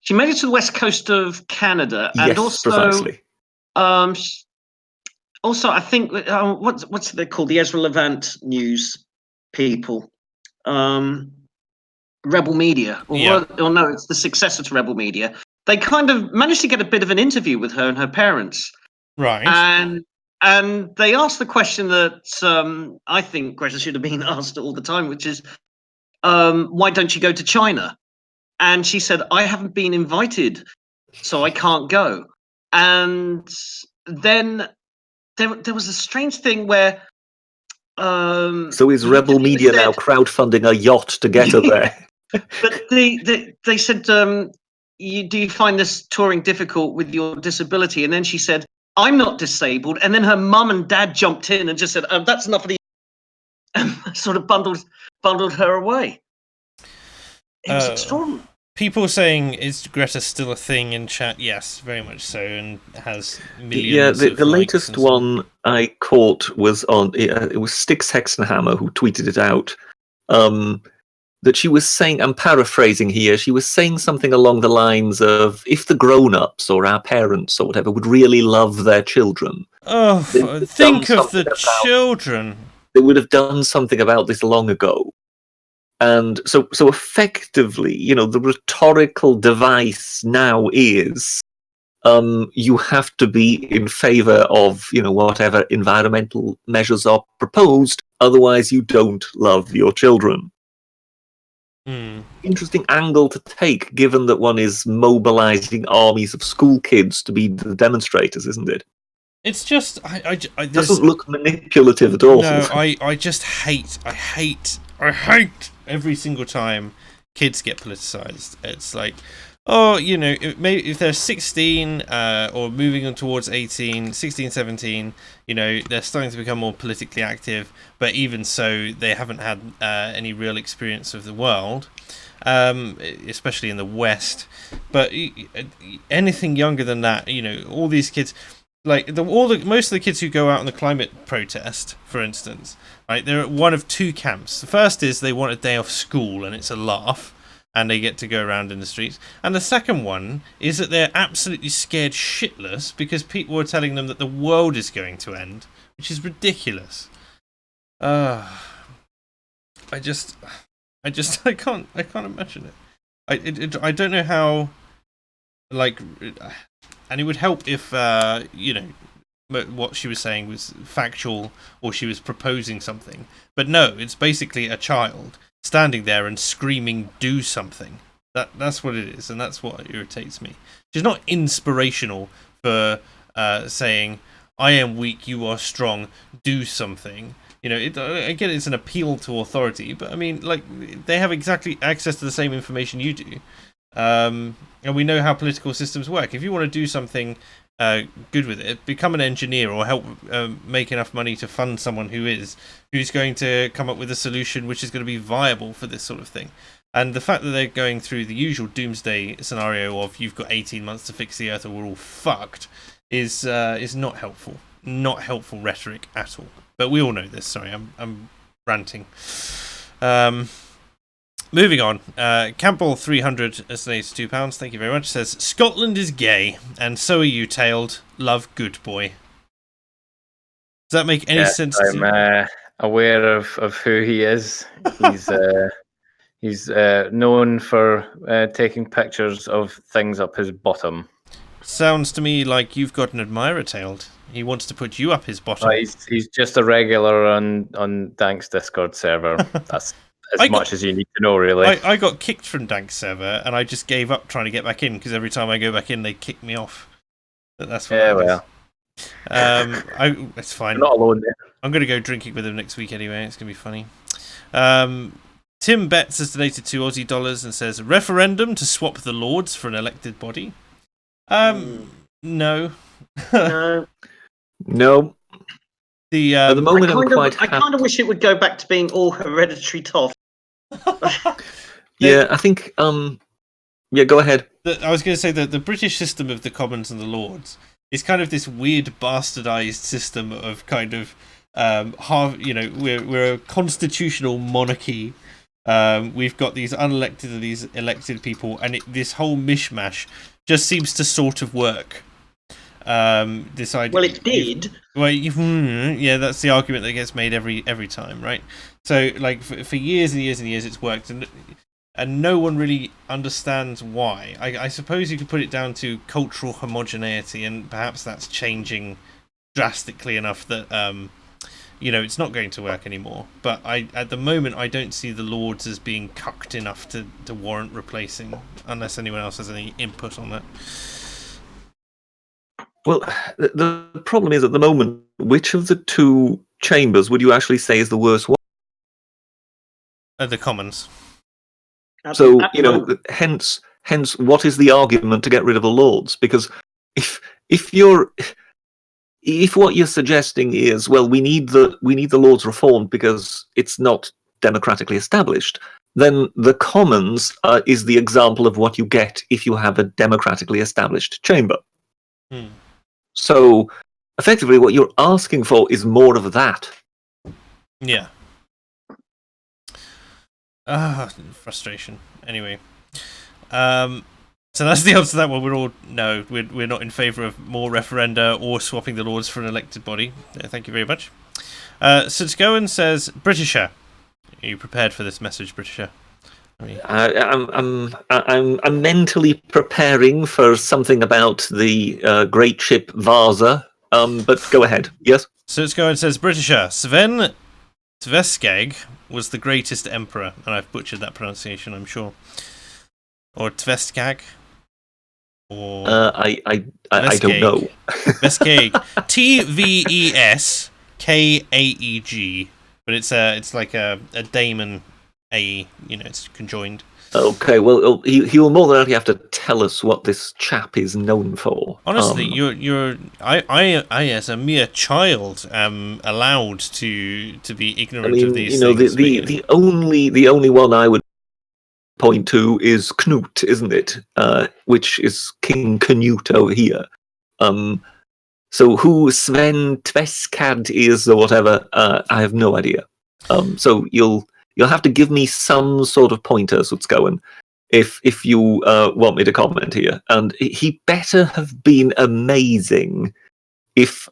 Speaker 3: She made it to the west coast of Canada, and
Speaker 2: yes,
Speaker 3: also,
Speaker 2: precisely.
Speaker 3: Also, I think what's they called, the Ezra Levant news people, Rebel Media, no, it's the successor to Rebel Media. They kind of managed to get a bit of an interview with her and her parents,
Speaker 1: right?
Speaker 3: And they asked the question that I think Greta should have been asked all the time, which is, why don't you go to China? And she said, I haven't been invited, so I can't go. And then there was a strange thing where...
Speaker 2: so is Rebel Media now crowdfunding a yacht to get her there?
Speaker 3: But they said, do you find this touring difficult with your disability? And then she said, I'm not disabled. And then her mum and dad jumped in and just said, that's enough of the... and sort of bundled her away. It was extraordinary.
Speaker 1: People saying, is Greta still a thing in chat? Yes, very much so, and has millions of
Speaker 2: the latest one I caught was on... it was Styx Hexenhammer who tweeted it out. That she was saying, I'm paraphrasing here, she was saying something along the lines of, if the grown-ups or our parents or whatever would really love their children...
Speaker 1: Oh, think of the children!
Speaker 2: They would have done something about this long ago. And so effectively, the rhetorical device now is, you have to be in favour of, whatever environmental measures are proposed, otherwise you don't love your children. Interesting angle to take, given that one is mobilizing armies of school kids to be the demonstrators, isn't it?
Speaker 1: It's just
Speaker 2: It doesn't look manipulative at all.
Speaker 1: No, I just hate every single time kids get politicized. It's like, oh, you know, if they're 16 or moving on towards 18, 16, 17, you know, they're starting to become more politically active, but even so, they haven't had any real experience of the world, especially in the West. But anything younger than that, you know, all these kids... Like most of the kids who go out on the climate protest, for instance, right? They're at one of two camps. The first is they want a day off school and it's a laugh, and they get to go around in the streets. And the second one is that they're absolutely scared shitless because people are telling them that the world is going to end, which is ridiculous. I can't imagine it. I don't know how. Like. And it would help if, you know, what she was saying was factual or she was proposing something. But no, it's basically a child standing there and screaming, do something. That's what it is, and that's what irritates me. She's not inspirational for saying, I am weak, you are strong, do something. You know, again, it's an appeal to authority, but I mean, like, they have exactly access to the same information you do. And we know how political systems work. If you want to do something good with it, become an engineer or help make enough money to fund someone who's going to come up with a solution which is going to be viable for this sort of thing. And the fact that they're going through the usual doomsday scenario of you've got 18 months to fix the earth or we're all fucked is not helpful. Not helpful rhetoric at all. But we all know this. Sorry, I'm ranting. Moving on, Campbell 300 as donates £2. Thank you very much. Says Scotland is gay, and so are you, tailed. Love, good boy. Does that make any sense?
Speaker 4: I'm aware of who he is. He's known for taking pictures of things up his bottom.
Speaker 1: Sounds to me like you've got an admirer, tailed. He wants to put you up his bottom.
Speaker 4: He's just a regular on Dank's Discord server. That's as much as you need to know, really.
Speaker 1: I got kicked from Dank's server, and I just gave up trying to get back in, because every time I go back in, they kick me off. But that's what it's fine.
Speaker 4: You're not alone there.
Speaker 1: I'm going to go drinking with him next week anyway. It's going to be funny. Tim Betts has donated $2 Aussie and says, referendum to swap the Lords for an elected body? No.
Speaker 2: No.
Speaker 3: At
Speaker 2: the moment, I
Speaker 3: kind of wish it would go back to being all hereditary toff.
Speaker 2: Yeah, I think. Yeah, go ahead.
Speaker 1: I was going to say that the British system of the Commons and the Lords is kind of this weird bastardized system of kind of we're a constitutional monarchy. We've got these unelected and these elected people, and this whole mishmash just seems to sort of work. This idea.
Speaker 3: Well, it did.
Speaker 1: Yeah, that's the argument that gets made every time, right? So, like for years and years and years, it's worked, and no one really understands why. I suppose you could put it down to cultural homogeneity, and perhaps that's changing drastically enough that it's not going to work anymore. But at the moment, I don't see the Lords as being cucked enough to warrant replacing, unless anyone else has any input on that.
Speaker 2: Well, the problem is at the moment, which of the two chambers would you actually say is the worst one?
Speaker 1: The Commons.
Speaker 2: So, hence, what is the argument to get rid of the Lords? Because if what you're suggesting is, well, we need the Lords reformed because it's not democratically established, then the Commons is the example of what you get if you have a democratically established chamber. So, effectively, what you're asking for is more of that.
Speaker 1: Yeah. Frustration. Anyway. So that's the answer to that one. We're not in favour of more referenda or swapping the Lords for an elected body. Thank you very much. Sitskoen says, Britisher. Are you prepared for this message, Britisher?
Speaker 2: I'm mentally preparing for something about the great ship Vasa, but go ahead. Yes?
Speaker 1: So let's go and says, Britisher, Sven Tveskag was the greatest emperor, and I've butchered that pronunciation, I'm sure. Or Tveskag. Or
Speaker 2: I don't know.
Speaker 1: Tveskag. Tveskaeg. But it's like a daemon A, it's conjoined.
Speaker 2: Okay, well, he will more than likely have to tell us what this chap is known for.
Speaker 1: Honestly, I as a mere child am allowed to be ignorant of these things.
Speaker 2: The only one I would point to is Knut, isn't it? Which is King Canute over here. So who Sven Tveskad is or whatever, I have no idea. So you'll have to give me some sort of pointers what's going if you want me to comment here. And he better have been amazing if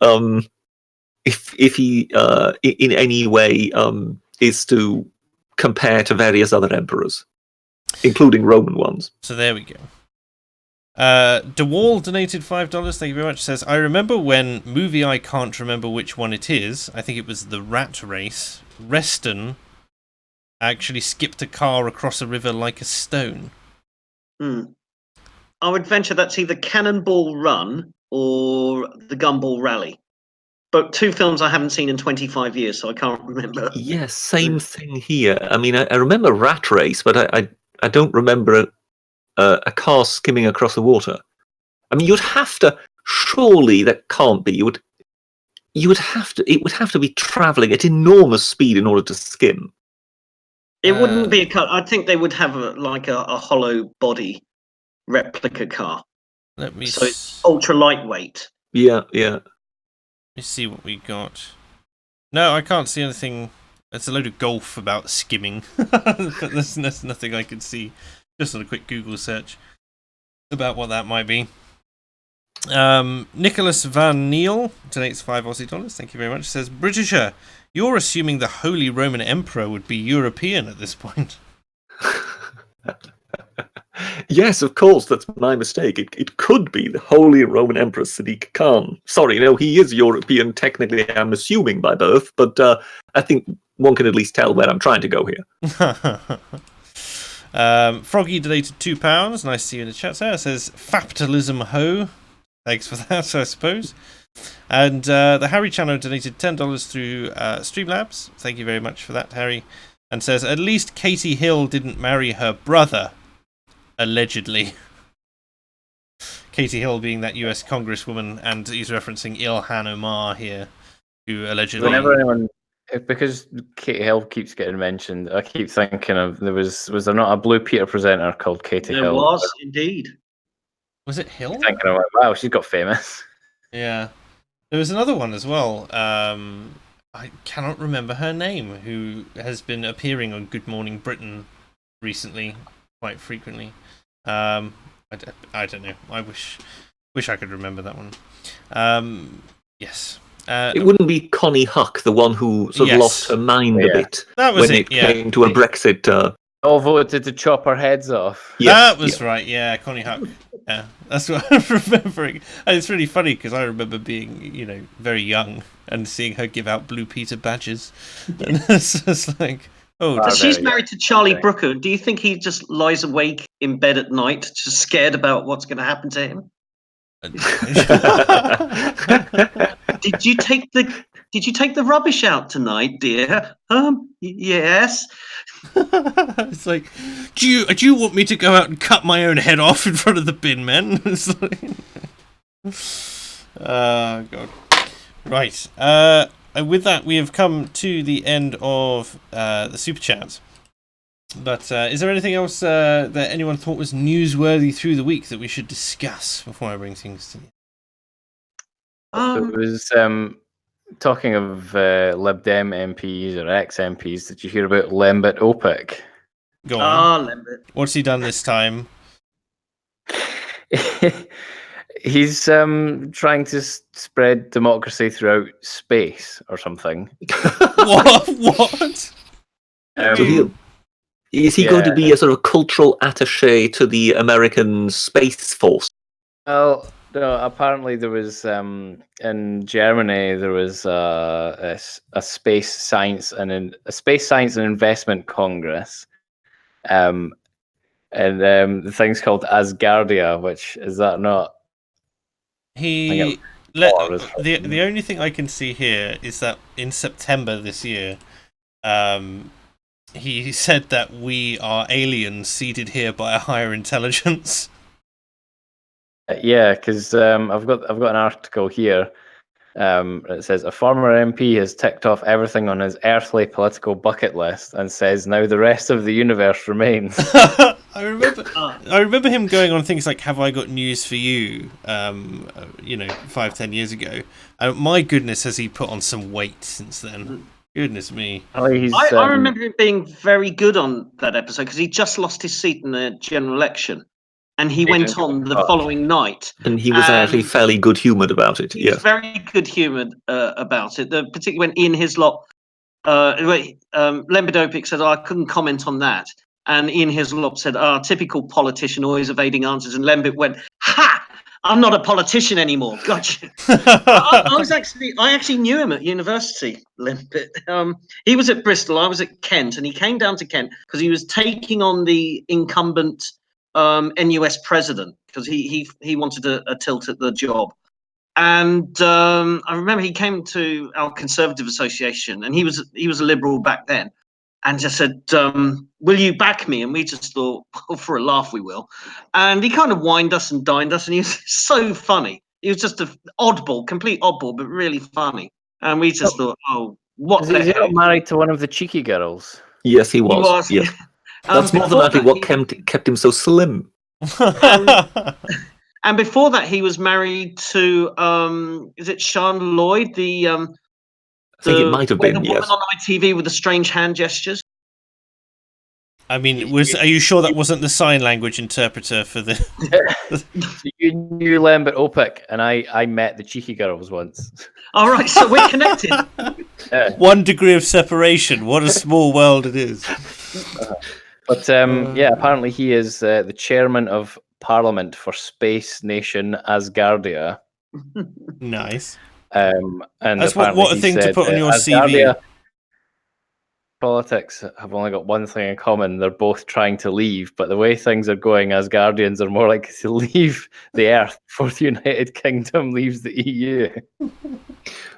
Speaker 2: he in any way is to compare to various other emperors, including Roman ones.
Speaker 1: So there we go. DeWall donated $5. Thank you very much. Says, I remember when movie I can't remember which one it is. I think it was The Rat Race. Reston actually skipped a car across a river like a stone.
Speaker 3: I would venture that's either Cannonball Run or The Gumball Rally. But two films I haven't seen in 25 years, so I can't remember.
Speaker 2: Yes, same thing here. I mean, I remember Rat Race, but I don't remember a car skimming across the water. I mean, you'd have to. Surely that can't be. It would have to be travelling at enormous speed in order to skim.
Speaker 3: It wouldn't be a car. I think they would have a hollow body replica car. So it's ultra lightweight.
Speaker 2: Yeah.
Speaker 1: Let me see what we got. No, I can't see anything. It's a load of golf about skimming. But there's nothing I can see. Just on a quick Google search about what that might be. Nicholas Van Neal donates $5 Thank you very much. Says, Britisher, you're assuming the Holy Roman Emperor would be European at this point.
Speaker 2: Yes, of course, that's my mistake. It could be the Holy Roman Emperor Sadiq Khan. Sorry, no, he is European, technically, I'm assuming, by birth, but I think one can at least tell where I'm trying to go here.
Speaker 1: Froggy donated £2. Nice to see you in the chat there. It says, Fapitalism ho. Thanks for that, I suppose. And the Harry Channel donated $10 through Streamlabs. Thank you very much for that, Harry. And says, at least Katie Hill didn't marry her brother. Allegedly. Katie Hill being that US Congresswoman, and he's referencing Ilhan Omar here, who allegedly...
Speaker 4: Whenever anyone... Because Katie Hill keeps getting mentioned, I keep thinking of was there not a Blue Peter presenter called Katie Hill?
Speaker 3: There was indeed.
Speaker 1: Was it Hill?
Speaker 4: Thinking of wow, she's got famous.
Speaker 1: Yeah, there was another one as well. I cannot remember her name, who has been appearing on Good Morning Britain recently, quite frequently. I don't know. I wish I could remember that one. Yes.
Speaker 2: It wouldn't be Connie Huck, the one who sort of lost her mind a bit
Speaker 1: that was
Speaker 2: when it came to a Brexit.
Speaker 4: All voted to chop our heads off.
Speaker 1: Yes, that was right, yeah, Connie Huck. Yeah, that's what I'm remembering. And it's really funny because I remember being, very young and seeing her give out Blue Peter badges. And it's just like,
Speaker 3: but she's married to Charlie Brooker. Do you think he just lies awake in bed at night, just scared about what's going to happen to him? Did you take the rubbish out tonight, dear? Yes.
Speaker 1: It's like, do you want me to go out and cut my own head off in front of the bin men? It's like, God. Right. With that, we have come to the end of the super chat. But is there anything else that anyone thought was newsworthy through the week that we should discuss before I bring things to you?
Speaker 4: It was talking of Lib Dem MPs or ex-MPs. Did you hear about Lembit Opik?
Speaker 1: Go on.
Speaker 3: Lembit.
Speaker 1: What's he done this time?
Speaker 4: He's trying to spread democracy throughout space or something.
Speaker 1: What?
Speaker 2: Is he going to be a sort of cultural attaché to the American Space Force?
Speaker 4: Well, No, apparently there was in Germany there was a space science and investment congress, and the thing's called Asgardia, which is that not?
Speaker 1: He
Speaker 4: Or is
Speaker 1: the only thing I can see here is that in September this year, he said that we are aliens seeded here by a higher intelligence.
Speaker 4: Yeah, because I've got an article here. It says a former MP has ticked off everything on his earthly political bucket list and says now the rest of the universe remains.
Speaker 1: I remember him going on things like "Have I got news for you?" 5-10 years ago. My goodness, has he put on some weight since then? Goodness me.
Speaker 4: I
Speaker 3: remember him being very good on that episode because he just lost his seat in the general election, and he went on the following night.
Speaker 2: And he was actually fairly good-humoured about it.
Speaker 3: He was very good-humoured about it. Particularly when Ian Hislop, Lembidopic said, I couldn't comment on that. And Ian Hislop said, typical politician, always evading answers. And Lembit went, ha! I'm not a politician anymore. Gotcha. I actually knew him at university, Lembit. He was at Bristol, I was at Kent, and he came down to Kent because he was taking on the incumbent NUS president because he wanted a tilt at the job. And I remember he came to our Conservative Association, and he was a Liberal back then, and just said, will you back me? And we just thought, well, for a laugh, we will. And he kind of wined us and dined us, and he was so funny. He was just an oddball, complete oddball, but really funny. And we just thought, what the
Speaker 4: he
Speaker 3: hell?
Speaker 4: got married to one of the cheeky girls?
Speaker 2: Yes, he was. Yeah. That's more than likely what kept him so slim.
Speaker 3: And before that, he was married to, is it Sean Lloyd? I
Speaker 2: think it might have been,
Speaker 3: the woman on ITV with the strange hand gestures.
Speaker 1: I mean, are you sure that wasn't the sign language interpreter for the?
Speaker 4: You knew Lambert Opic, and I met the cheeky girls once.
Speaker 3: All right, so we're connected.
Speaker 1: 1 degree of separation. What a small world it is.
Speaker 4: But apparently he is the chairman of Parliament for Space Nation Asgardia.
Speaker 1: Nice.
Speaker 4: And
Speaker 1: that's what a thing to put on your CV.
Speaker 4: Politics have only got one thing in common: they're both trying to leave. But the way things are going, Asgardians are more likely to leave the Earth before the United Kingdom leaves the EU.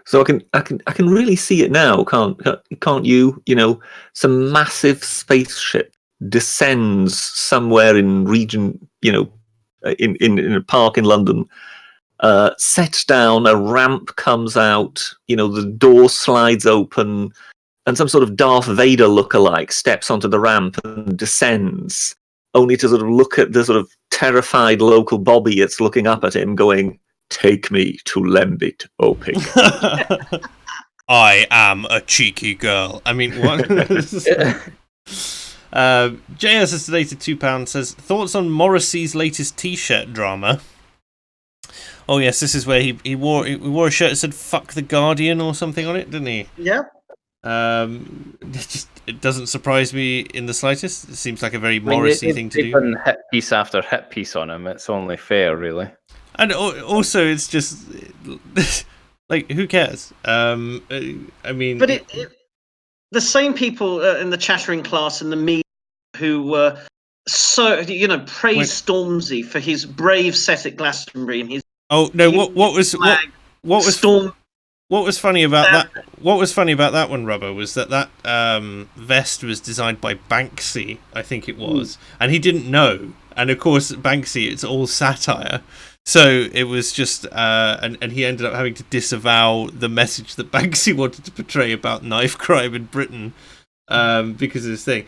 Speaker 2: So I can really see it now, can't you? You know, some massive spaceship descends somewhere in region, in a park in London, sets down, a ramp comes out, the door slides open, and some sort of Darth Vader lookalike steps onto the ramp and descends, only to sort of look at the sort of terrified local Bobby that's looking up at him going, "Take me to Lembit, Opic."
Speaker 1: I am a cheeky girl. I mean, what? JS has donated £2, says, thoughts on Morrissey's latest t-shirt drama. Oh yes, this is where he wore a shirt that said "fuck the Guardian" or something on it, didn't he?
Speaker 3: Yeah.
Speaker 1: It doesn't surprise me in the slightest. It seems like a very Morrissey thing to do.
Speaker 4: Done hit piece after hit piece on him. It's only fair, really.
Speaker 1: And also, it's just like, who cares? I mean,
Speaker 3: but the same people in the chattering class and the media who were praised Stormzy for his brave set at Glastonbury and his.
Speaker 1: Oh no! What was funny about that? What was funny about that one, Rubber, was that vest was designed by Banksy, I think it was, and he didn't know. And of course, Banksy, it's all satire. So it was just, and he ended up having to disavow the message that Banksy wanted to portray about knife crime in Britain, because of this thing.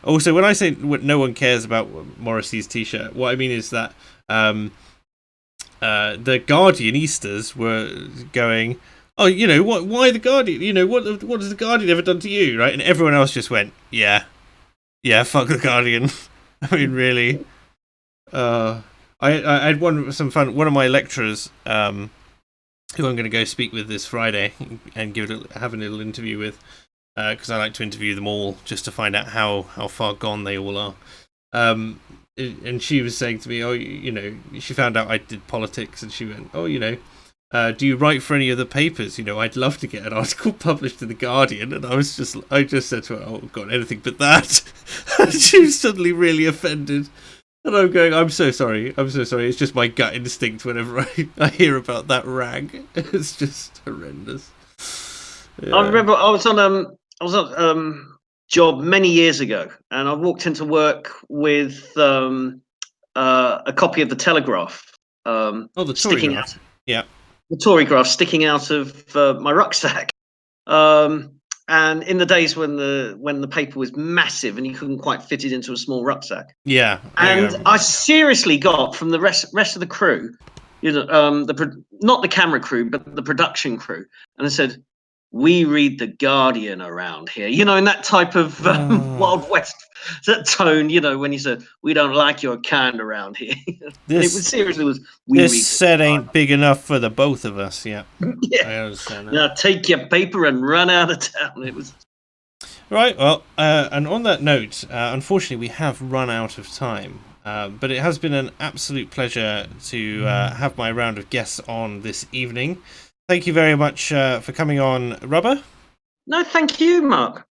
Speaker 1: Also, when I say no one cares about Morrissey's t-shirt, what I mean is that the Guardianistas were going, "Oh, what? Why the Guardian? What has the Guardian ever done to you?" Right, and everyone else just went, "Yeah, fuck the Guardian." I mean, really. I had some fun. One of my lecturers, who I'm going to go speak with this Friday and have a little interview with, because I like to interview them all just to find out how far gone they all are. And she was saying to me, "Oh, you know," she found out I did politics, and she went, "Oh, you know, do you write for any of the papers? You know, I'd love to get an article published in the Guardian." And I just said to her, "Oh God, anything but that." And she was suddenly really offended. And I'm going, I'm so sorry. It's just my gut instinct whenever I hear about that rag. It's just horrendous. Yeah.
Speaker 3: I remember I was on job many years ago, and I walked into work with a copy of the Telegraph.
Speaker 1: The Tory
Speaker 3: sticking
Speaker 1: graph.
Speaker 3: out.
Speaker 1: Yeah.
Speaker 3: The Tory graph sticking out of my rucksack. And in the days when the paper was massive and you couldn't quite fit it into a small rucksack.
Speaker 1: Yeah.
Speaker 3: And I seriously got from the rest of the crew, you know, not the camera crew, but the production crew, and I said, "We read the Guardian around here," you know, in that type of Wild West tone, you know, when you said, "We don't like your kind around here."
Speaker 1: This set ain't big enough for the both of us. Yeah,
Speaker 3: yeah.
Speaker 1: I understand that.
Speaker 3: Now take your paper and run out of town. It was
Speaker 1: right. Well, and on that note, unfortunately, we have run out of time. But it has been an absolute pleasure to have my round of guests on this evening. Thank you very much for coming on, Rubber.
Speaker 3: No, thank you, Mark.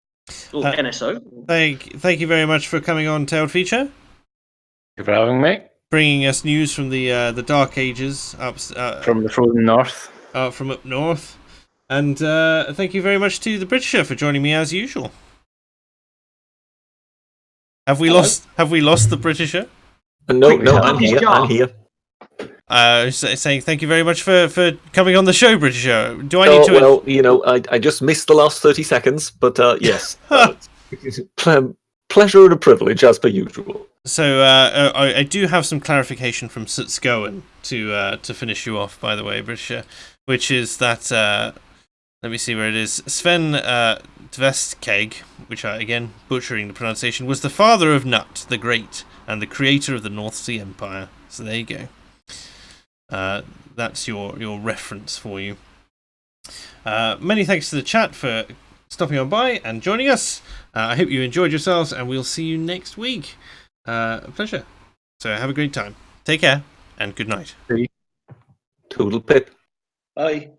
Speaker 3: Or NSO.
Speaker 1: Thank you very much for coming on, Tailed Feature.
Speaker 4: Thank you for having me.
Speaker 1: Bringing us news from the Dark Ages
Speaker 4: from the frozen north.
Speaker 1: From up north. And thank you very much to the Britisher for joining me as usual. Have we lost the Britisher?
Speaker 2: No, I'm here.
Speaker 1: Saying thank you very much for coming on the show, Britisher. Do I need to?
Speaker 2: Well, you know, I just missed the last 30 seconds, but yes, pleasure and a privilege as per usual.
Speaker 1: So I do have some clarification from Scowen to finish you off, by the way, Britisher, which is that let me see where it is. Sven Tvestkeg, which I again butchering the pronunciation, was the father of Nut the Great and the creator of the North Sea Empire. So there you go. That's your reference for you. Many thanks to the chat for stopping on by and joining us. I hope you enjoyed yourselves, and we'll see you next week. A pleasure. So have a great time. Take care, and good night.
Speaker 2: Toodle pip.
Speaker 3: Bye.